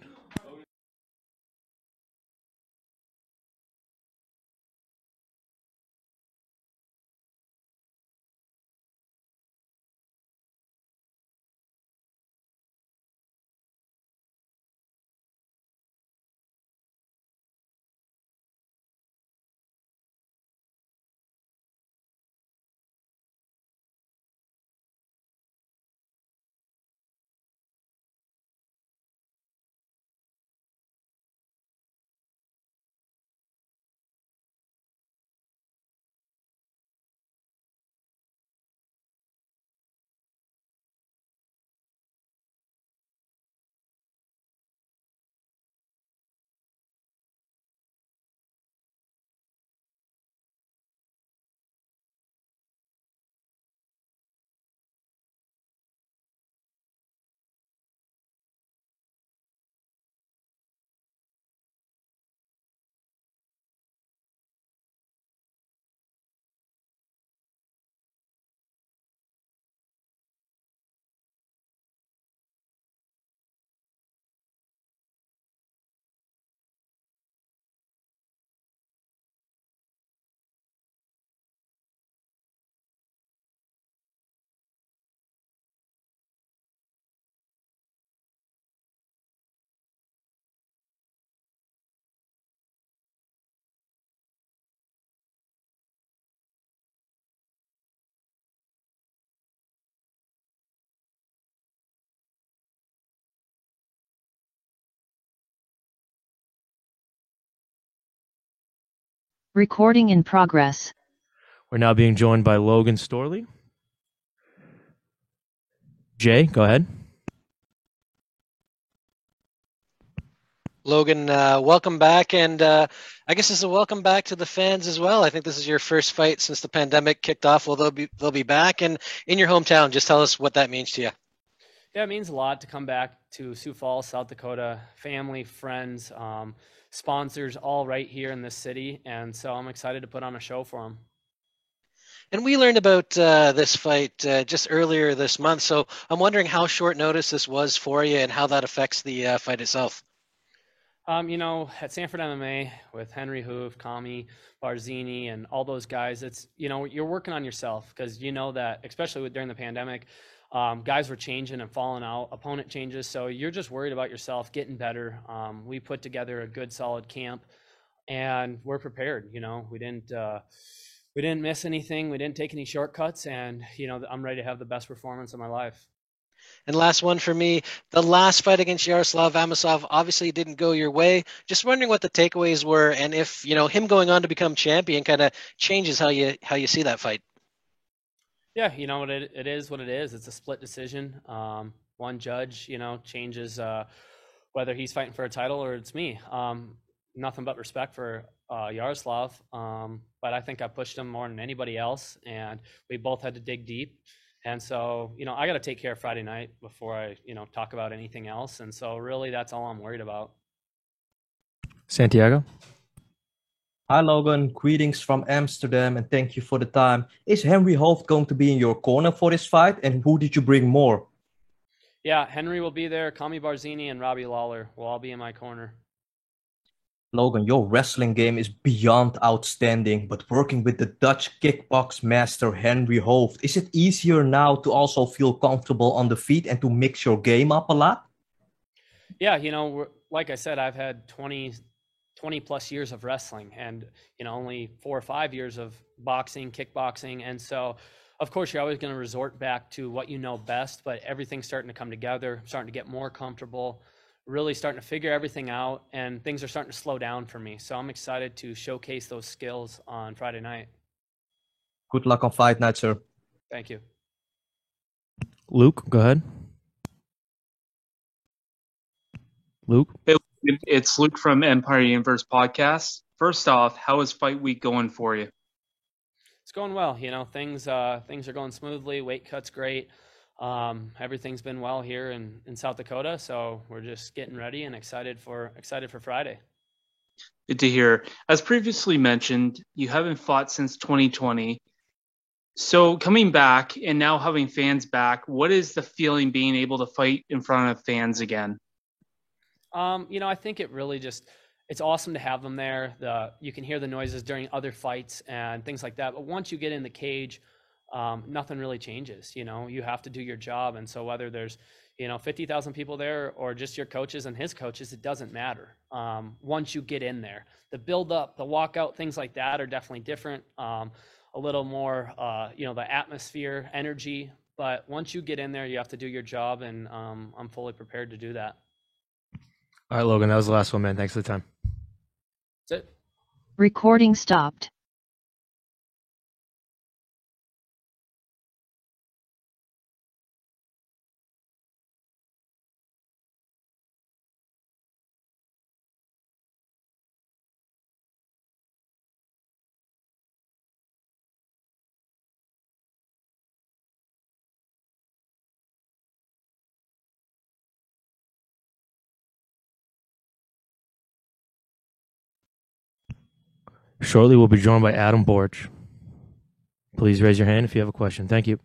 Recording in progress. We're now being joined by Logan Storley. Jay, go ahead. Logan, welcome back, and I guess this is a welcome back to the fans as well. I think this is your first fight since the pandemic kicked off. Well, they'll be back, and in your hometown. Just tell us what that means to you. Yeah, it means a lot to come back to Sioux Falls, South Dakota. Family, friends, sponsors, all right here in this city, and so I'm excited to put on a show for them. And we learned about this fight just earlier this month, so I'm wondering how short notice this was for you and how that affects the fight itself. At Sanford MMA with Henry Hoof, Kami, Barzini, and all those guys, it's, you're working on yourself because you know that, especially during the pandemic, guys were changing and falling out, opponent changes. So you're just worried about yourself getting better. We put together a good, solid camp, and we're prepared. We didn't miss anything. We didn't take any shortcuts, and I'm ready to have the best performance of my life. And last one for me, the last fight against Yaroslav Amosov obviously didn't go your way. Just wondering what the takeaways were, and if him going on to become champion kind of changes how you see that fight. Yeah, it is what it is. It's a split decision. One judge, changes whether he's fighting for a title or it's me. Nothing but respect for Yaroslav, but I think I pushed him more than anybody else, and we both had to dig deep. And so, I got to take care of Friday night before I, talk about anything else. And so really that's all I'm worried about. Santiago? Hi, Logan. Greetings from Amsterdam, and thank you for the time. Is Henry Hooft going to be in your corner for this fight, and who did you bring more? Yeah, Henry will be there. Kami Barzini and Robbie Lawler will all be in my corner. Logan, your wrestling game is beyond outstanding, but working with the Dutch kickbox master Henry Hooft, is it easier now to also feel comfortable on the feet and to mix your game up a lot? Yeah, like I said, I've had 20 plus years of wrestling and, only 4 or 5 years of boxing, kickboxing. And so, of course, you're always going to resort back to what you know best, but everything's starting to come together, starting to get more comfortable, really starting to figure everything out, and things are starting to slow down for me. So I'm excited to showcase those skills on Friday night. Good luck on fight night, sir. Thank you. Luke, go ahead. Luke? It's Luke from Empire Universe Podcast. First off, how is fight week going for you? It's going well. Things are going smoothly. Weight cut's great. Everything's been well here in South Dakota, so we're just getting ready and excited for Friday. Good to hear. As previously mentioned, you haven't fought since 2020. So coming back and now having fans back, what is the feeling being able to fight in front of fans again? I think it really it's awesome to have them there. You can hear the noises during other fights and things like that. But once you get in the cage, nothing really changes. You have to do your job. And so whether there's, 50,000 people there or just your coaches and his coaches, it doesn't matter. Once you get in there, the build up, the walkout, things like that are definitely different. A little more, the atmosphere, energy. But once you get in there, you have to do your job. And I'm fully prepared to do that. All right, Logan, that was the last one, man. Thanks for the time. That's it. Recording stopped. Shortly, we'll be joined by Adam Borch. Please raise your hand if you have a question. Thank you.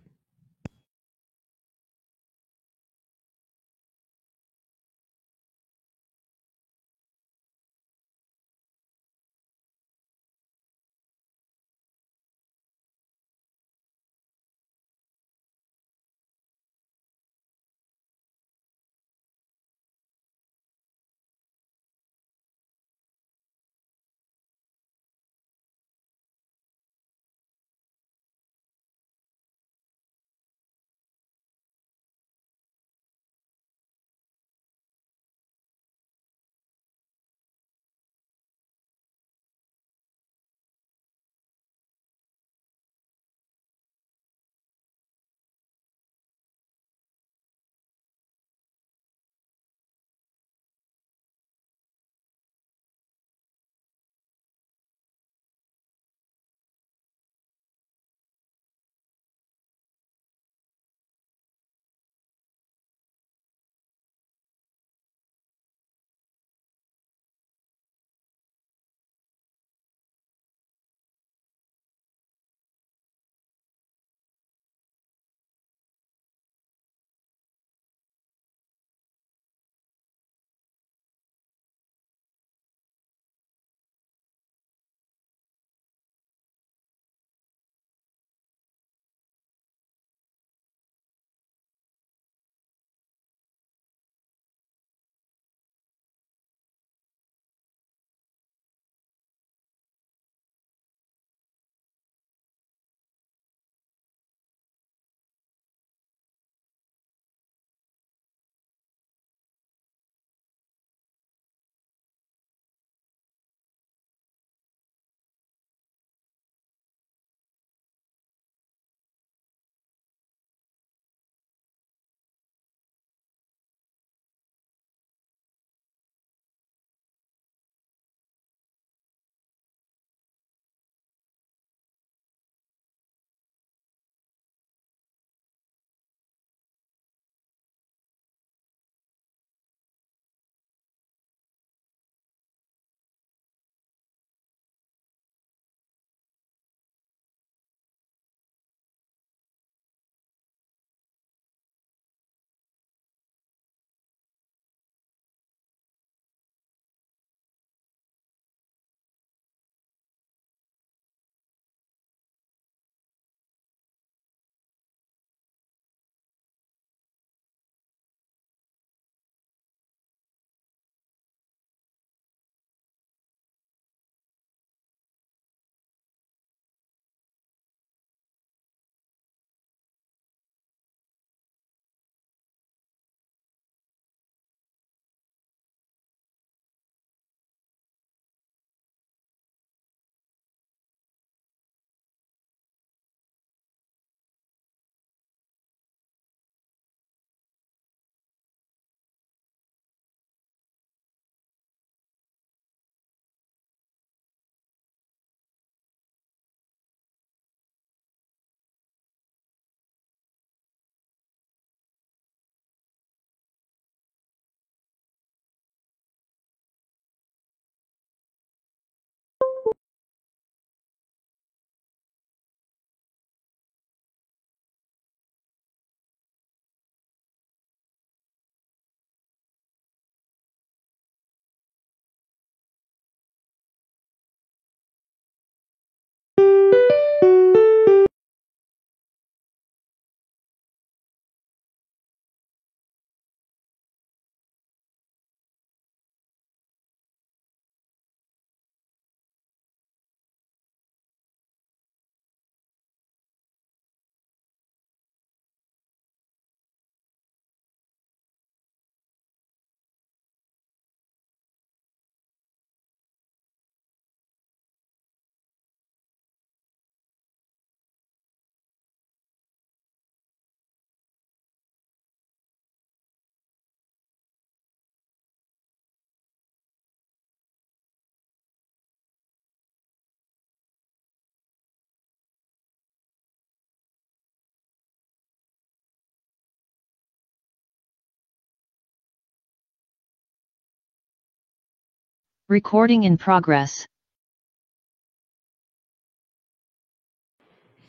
Recording in progress.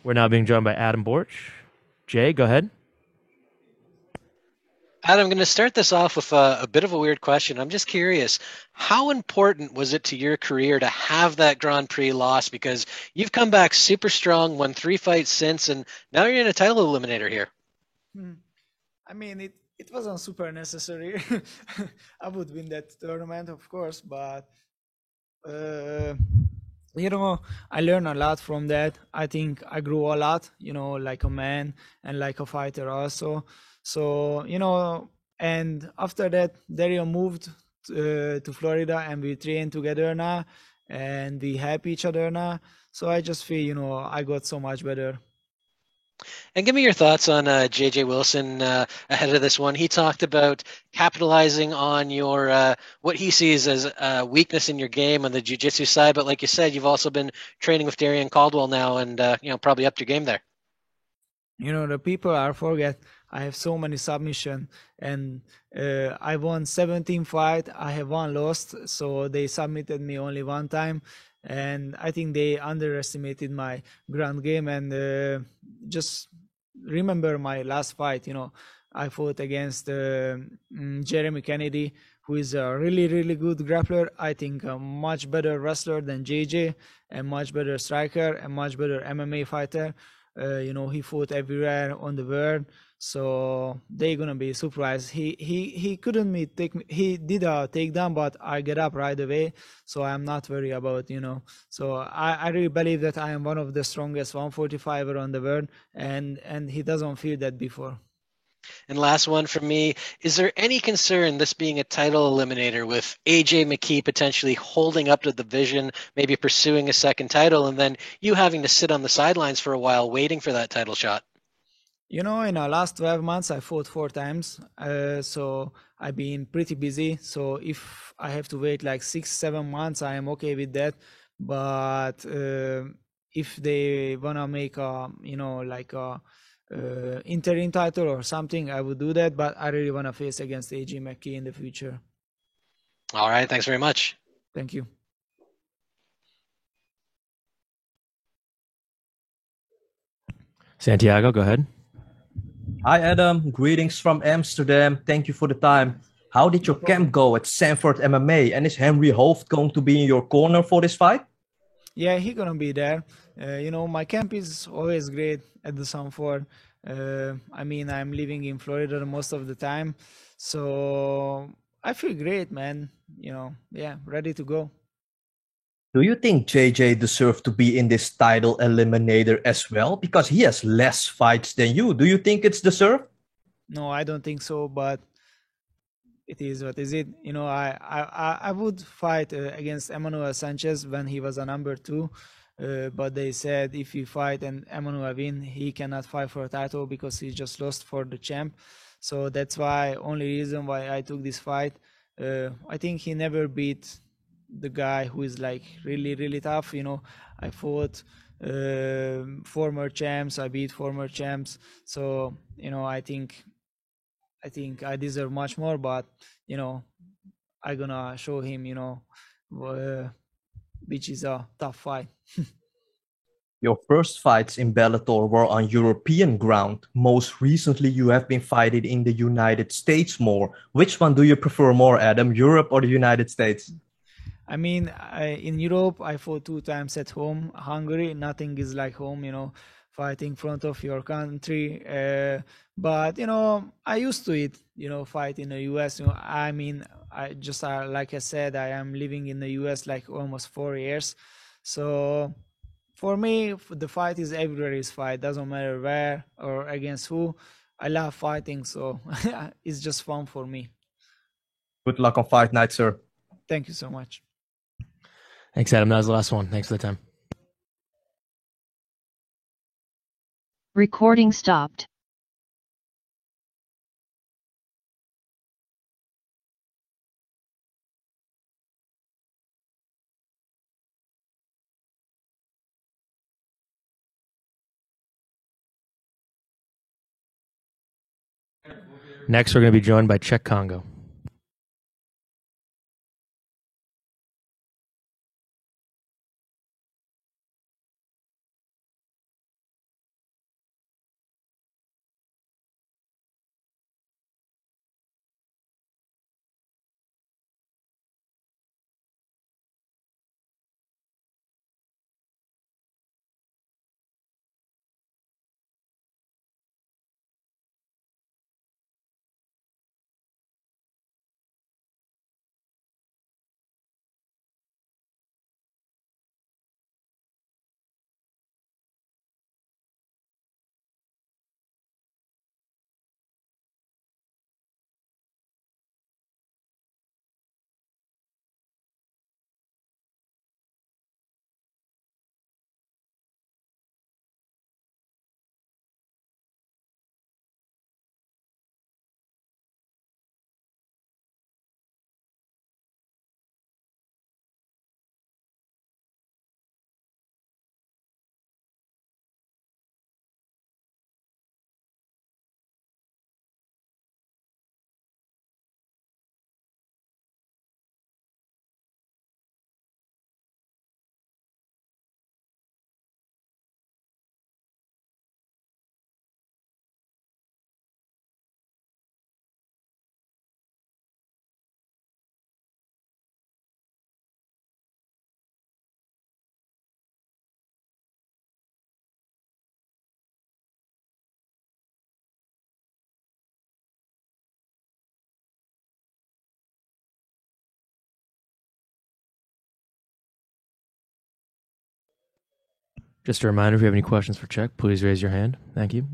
We're now being joined by Adam Borch. Jay, go ahead. Adam, I'm going to start this off with a bit of a weird question. I'm just curious, how important was it to your career to have that Grand Prix loss? Because you've come back super strong, won 3 fights since, and now you're in a title eliminator here. I mean, it wasn't super necessary. I would win that tournament, of course, but you know, I learned a lot from that. I think I grew a lot, you know, like a man and like a fighter also. So, you know, and after that, Dario moved to Florida and we train together now and we help each other now. So I just feel, you know, I got so much better. And give me your thoughts on JJ Wilson ahead of this one. He talked about capitalizing on your what he sees as a weakness in your game on the jiu-jitsu side. But like you said, you've also been training with Darian Caldwell now and, you know, probably upped your game there. You know, the people are forget I have so many submission and I won 17 fight. I have 1 lost. So they submitted me only 1 time. And I think they underestimated my ground game. And just remember my last fight, you know, I fought against Jeremy Kennedy, who is a really, really good grappler. I think a much better wrestler than JJ, a much better striker, a much better MMA fighter. You know, he fought everywhere on the world. So they're gonna be surprised. He couldn't take me. He did a takedown, but I get up right away. So I'm not worried about, you know. So I really believe that I am one of the strongest 145er on the world, and he doesn't feel that before. And last one from me, is there any concern this being a title eliminator with AJ McKee potentially holding up the division, maybe pursuing a second title, and then you having to sit on the sidelines for a while waiting for that title shot? You know, in the last 12 months, I fought 4 times. So I've been pretty busy. So if I have to wait like 6-7 months, I am okay with that. But if they want to make a, you know, like a interim title or something, I would do that. But I really want to face against AJ McKee in the future. All right. Thanks very much. Thank you. Santiago, go ahead. Hi, Adam. Greetings from Amsterdam. Thank you for the time. How did your camp go at Sanford MMA? And is Henry Hooft going to be in your corner for this fight? Yeah, he's going to be there. You know, my camp is always great at the Sanford. I mean, I'm living in Florida most of the time. So I feel great, man. You know, yeah, ready to go. Do you think JJ deserves to be in this title eliminator as well? Because he has less fights than you. Do you think it's deserved? No, I don't think so, but it is what is it. You know, I would fight against Emmanuel Sanchez when he was a number 2. But they said if he fight and Emmanuel win, he cannot fight for a title because he just lost for the champ. So that's why only reason why I took this fight. I think he never beat the guy who is like really, really tough. You know, I fought former champs. I beat former champs. So, you know, I think I deserve much more, but, you know, I'm gonna show him, you know, which is a tough fight. Your first fights in Bellator were on European ground. Most recently, you have been fighting in the United States more. Which one do you prefer more, Adam, Europe or the United States? I mean, in Europe, I fought 2 times at home. Hungary, nothing is like home, you know, fighting in front of your country. But, you know, I used to it, you know, fight in the US. You know, I mean, I just, like I said, I am living in the US like almost 4 years. So for me, the fight is everybody's fight. Doesn't matter where or against who. I love fighting, so it's just fun for me. Good luck on fight night, sir. Thank you so much. Thanks, Adam. That was the last one. Thanks for the time. Recording stopped. Next, we're going to be joined by Czech Congo. Just a reminder, if you have any questions for Czech, please raise your hand. Thank you.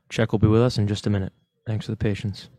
Czech will be with us in just a minute. Thanks for the patience.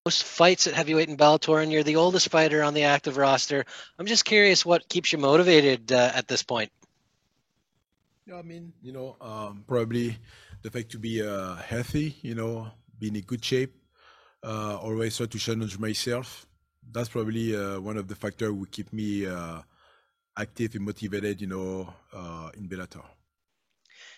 most fights at heavyweight in Bellator, and you're the oldest fighter on the active roster. I'm just curious what keeps you motivated at this point. Yeah, I mean, probably the fact to be healthy, be in a good shape, always try to challenge myself. That's probably one of the factors who keep me active and motivated, in Bellator.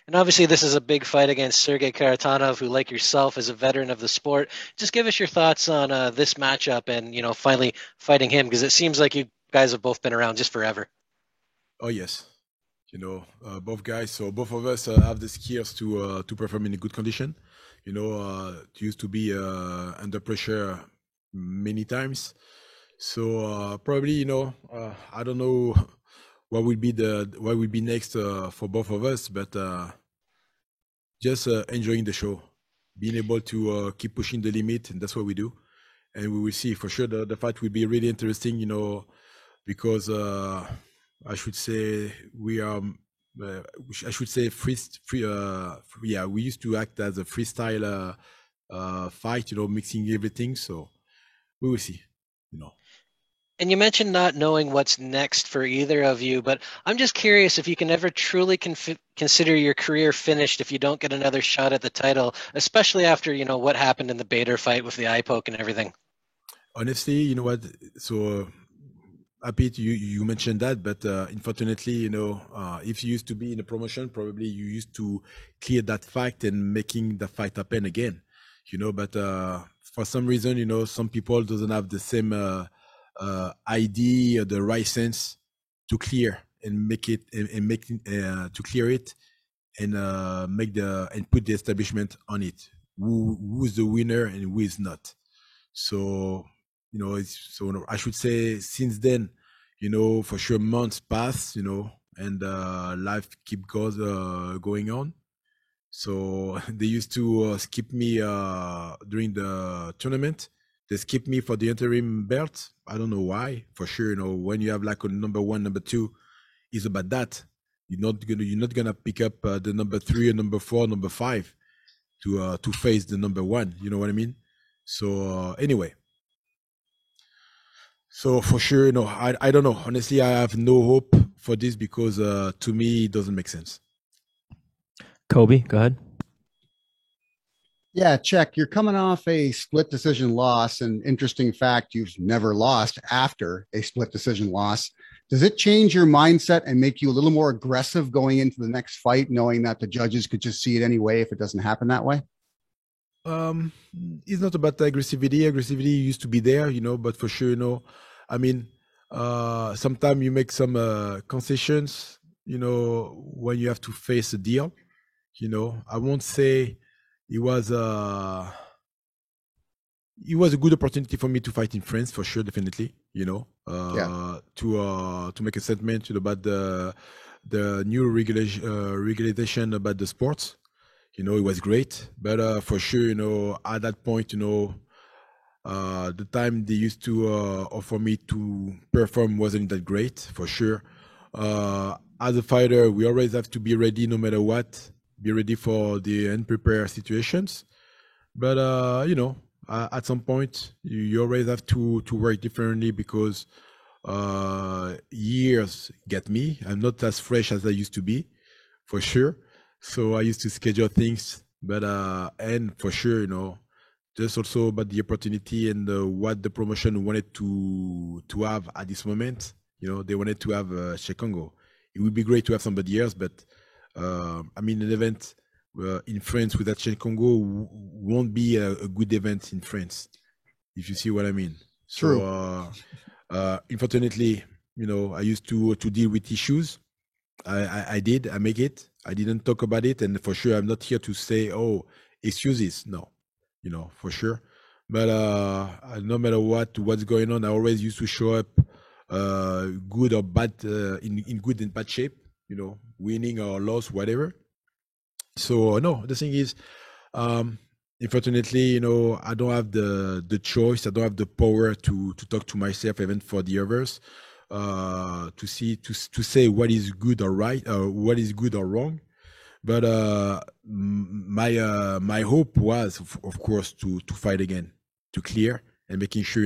And obviously, this is a big fight against Sergey Karatanov, who, like yourself, is a veteran of the sport. Just give us your thoughts on this matchup and, finally fighting him, because it seems like you guys have both been around just forever. Oh, yes. Both guys. So both of us have the skills to perform in a good condition. Used to be under pressure many times. So probably, I don't know what will be next for both of us, but just enjoying the show, being able to keep pushing the limit, and that's what we do. And we will see for sure. The fight will be really interesting, because I should say we are. I should say we used to act as a freestyle fight, mixing everything. So we will see, And you mentioned not knowing what's next for either of you, but I'm just curious if you can ever truly consider your career finished if you don't get another shot at the title, especially after, what happened in the Bader fight with the eye poke and everything. Honestly, you know what? So happy you mentioned that, but unfortunately, if you used to be in a promotion, probably you used to clear that fact and making the fight happen again, but for some reason, some people doesn't have the same idea, the right sense to clear and make it and make to clear it and and put the establishment on it. Who's the winner and who is not? So I should say since then, for sure months pass, and life keep going on. So they used to skip me during the tournament. They skipped me for the interim belt. I don't know why. For sure, when you have like a number 1, number 2, it's about that. You're not gonna pick up the number 3 or number 4, number 5 to face the number 1. You know what I mean? So anyway. So for sure, I don't know. Honestly, I have no hope for this because to me, it doesn't make sense. Kobe, go ahead. Yeah, check. You're coming off a split decision loss. And interesting fact, you've never lost after a split decision loss. Does it change your mindset and make you a little more aggressive going into the next fight, knowing that the judges could just see it anyway if it doesn't happen that way? It's not about the aggressivity. Aggressivity used to be there, but for sure, I mean, sometimes you make some concessions, when you have to face a deal. I won't say it was a good opportunity for me to fight in France, for sure, definitely. To make a statement about the new regulation about the sports. It was great, but for sure, at that point, the time they used to offer me to perform wasn't that great, for sure. As a fighter, we always have to be ready no matter what, be ready for the unprepared situations. But, at some point, you always have to work differently because years get me. I'm not as fresh as I used to be, for sure. So I used to schedule things, but and for sure, just also about the opportunity and what the promotion wanted to have at this moment. They wanted to have Cheick Kongo. It would be great to have somebody else, but an event in France without Cheick Kongo won't be a good event in France, if you see what I mean. True. So, unfortunately, I used to deal with issues. I did. I make it. I didn't talk about it, and for sure, I'm not here to say, "Oh, excuses." No, for sure. But no matter what's going on, I always used to show up, good or bad, in good and bad shape. Winning or loss, whatever. So no, the thing is, unfortunately, I don't have the choice. I don't have the power to talk to myself, even for the others. To say what is good or right, what is good or wrong. But my hope was, of course, to fight again, to clear and making sure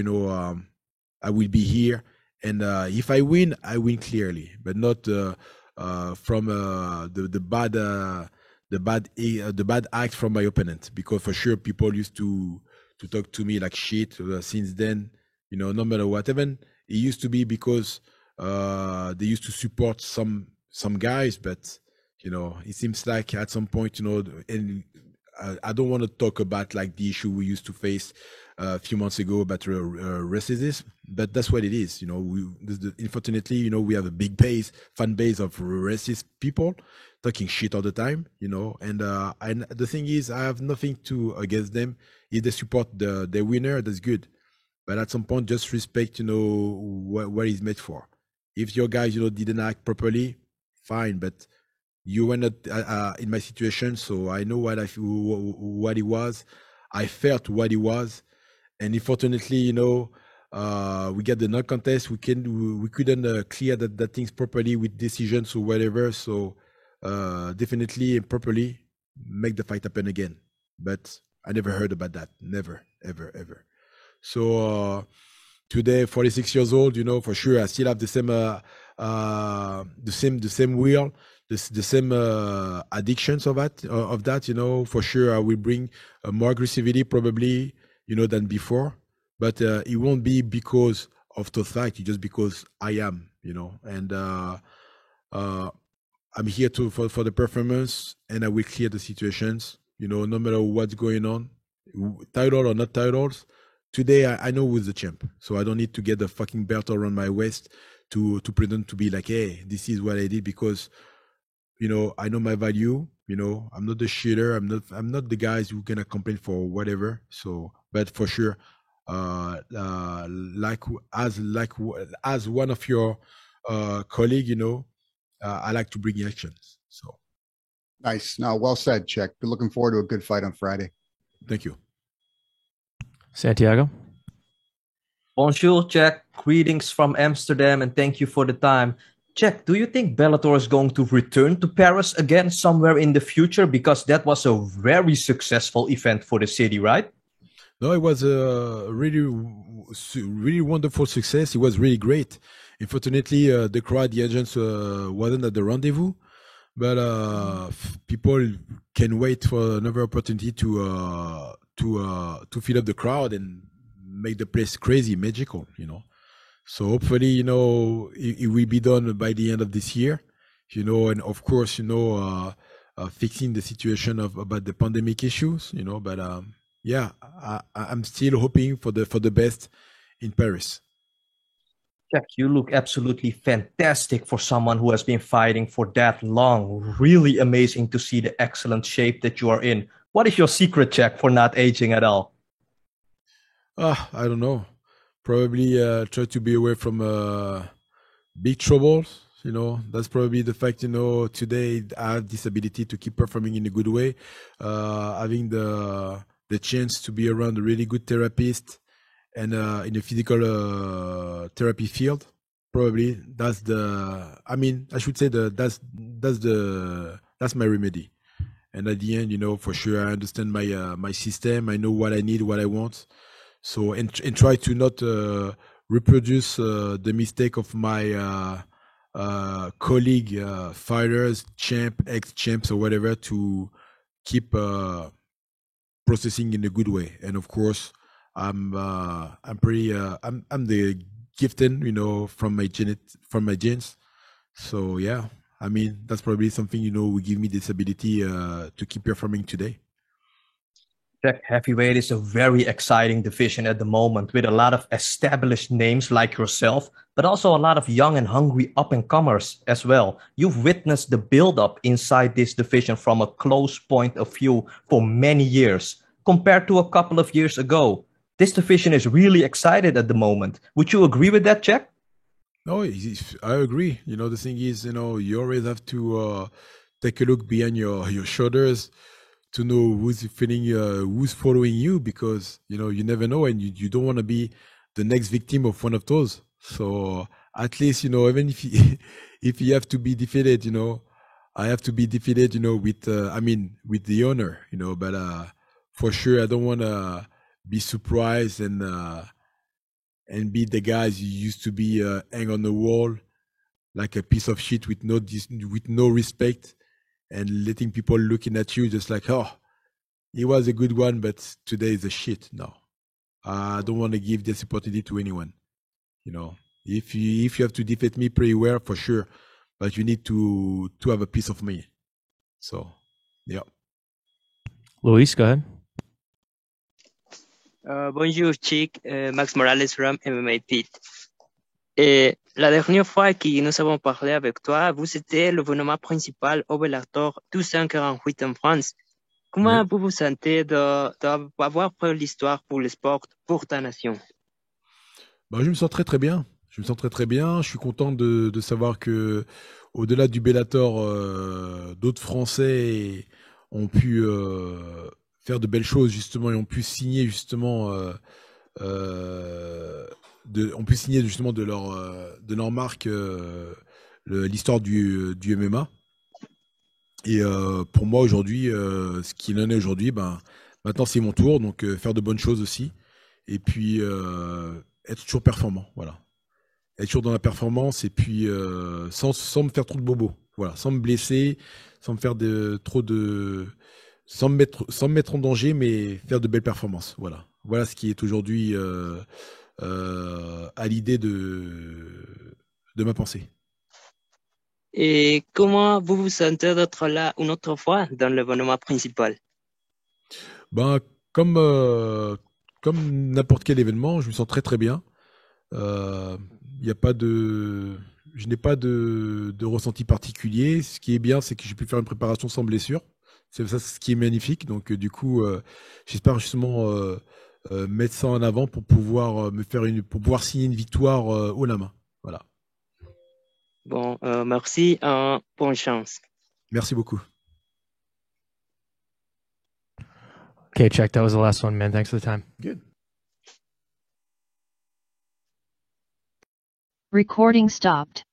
I will be here. And if I win clearly, but not from the bad act from my opponent, because for sure people used to talk to me like shit since then. No matter what. Even it used to be because they used to support some guys, but it seems like at some point, and I don't want to talk about like the issue we used to face a few months ago about racism, but that's what it is. Unfortunately, we have a big fan base of racist people talking shit all the time, and the thing is, I have nothing against them. If they support the winner, that's good. But at some point, just respect, what he's made for. If your guys, didn't act properly, fine, but you were not in my situation, so I know what he was. I felt what he was, and unfortunately, we get the non-contest. We couldn't clear that things properly with decisions or whatever. So definitely and properly make the fight happen again. But I never heard about that. Never, ever, ever. So today, 46 years old, for sure, I still have the same will, the same addictions of that. For sure, I will bring more aggressivity probably, than before. But it won't be because of the fight, just because I am, and I'm here for the performance, and I will clear the situations, no matter what's going on, title or not titles. Today, I know who's the champ, so I don't need to get the fucking belt around my waist to pretend to be like, hey, this is what I did, because, I know my value. I'm not the shitter. I'm not the guys who gonna complain for whatever. So, but for sure, as one of your colleague, I like to bring actions. So nice. No, well said, Czech. Be looking forward to a good fight on Friday. Thank you. Santiago? Bonjour, Czech. Greetings from Amsterdam, and thank you for the time. Czech, do you think Bellator is going to return to Paris again somewhere in the future? Because that was a very successful event for the city, right? No, it was a really wonderful success. It was really great. Unfortunately, the crowd, the agents wasn't at the rendezvous, but people can wait for another opportunity to fill up the crowd and make the place crazy, magical, So hopefully, it will be done by the end of this year, and of course, fixing the situation about the pandemic issues, but yeah, I'm still hoping for the best in Paris. Jack, you look absolutely fantastic for someone who has been fighting for that long. Really amazing to see the excellent shape that you are in. What is your secret, Jack, for not aging at all? I don't know. Probably try to be away from big troubles. That's probably the fact. Today I have this ability to keep performing in a good way, having the chance to be around a really good therapist and in the physical therapy field. Probably that's I should say that's my remedy. And at the end, for sure, I understand my system. I know what I need, what I want. So and try to not reproduce the mistake of my colleague fighters, ex-champs, or whatever, to keep processing in a good way. And of course, I'm the gifted, from my genes. So yeah, that's probably something, will give me this ability to keep performing today. Jack, heavyweight is a very exciting division at the moment, with a lot of established names like yourself, but also a lot of young and hungry up-and-comers as well. You've witnessed the build-up inside this division from a close point of view for many years. Compared to a couple of years ago, this division is really excited at the moment. Would you agree with that, Jack? No, I agree. The thing is, you always have to take a look behind your shoulders to know who's following you, because you never know, and you don't want to be the next victim of one of those. So at least even if you have to be defeated, I have to be defeated, with the honor, but for sure I don't want to be surprised and be the guys you used to be hang on the wall like a piece of shit with no respect, and letting people looking at you just like, oh, he was a good one, but today is a shit. No, I don't want to give this opportunity to anyone. You know, if you have to defeat me pretty well, for sure, but you need to have a piece of me. So, yeah. Luis, go ahead. Bonjour, Chic. Max Morales from MMA Pit. La dernière fois que nous avons parlé avec toi, vous étiez le l'événement principal au Bellator 248 en France. Comment vous vous sentez d'avoir fait l'histoire pour le sport, pour ta nation? Bah, je me sens très très bien. Je me sens très très bien. Je suis content de savoir que, au-delà du Bellator, d'autres Français ont pu faire de belles choses justement et ont pu signer justement de leur marque l'histoire du MMA. Et pour moi aujourd'hui, ce qu'il en est aujourd'hui, maintenant c'est mon tour, donc faire de bonnes choses aussi, et puis être toujours performant, voilà, être toujours dans la performance, et puis sans me faire trop de bobos, voilà, sans me blesser, sans me faire sans me mettre en danger, mais faire de belles performances, voilà ce qui est aujourd'hui à l'idée de ma pensée. Et comment vous vous sentez d'être là une autre fois dans l'événement principal? Comme n'importe quel événement, je me sens très très bien. Je n'ai pas de ressenti particulier. Ce qui est bien, c'est que j'ai pu faire une préparation sans blessure. C'est ça, ce qui est magnifique. Donc du coup, j'espère justement mettre ça en avant pour pouvoir pour pouvoir signer une victoire haut la main. Voilà. Bon, merci, bonne chance. Merci beaucoup. Okay, check. That was the last one, man. Thanks for the time. Good. Recording stopped.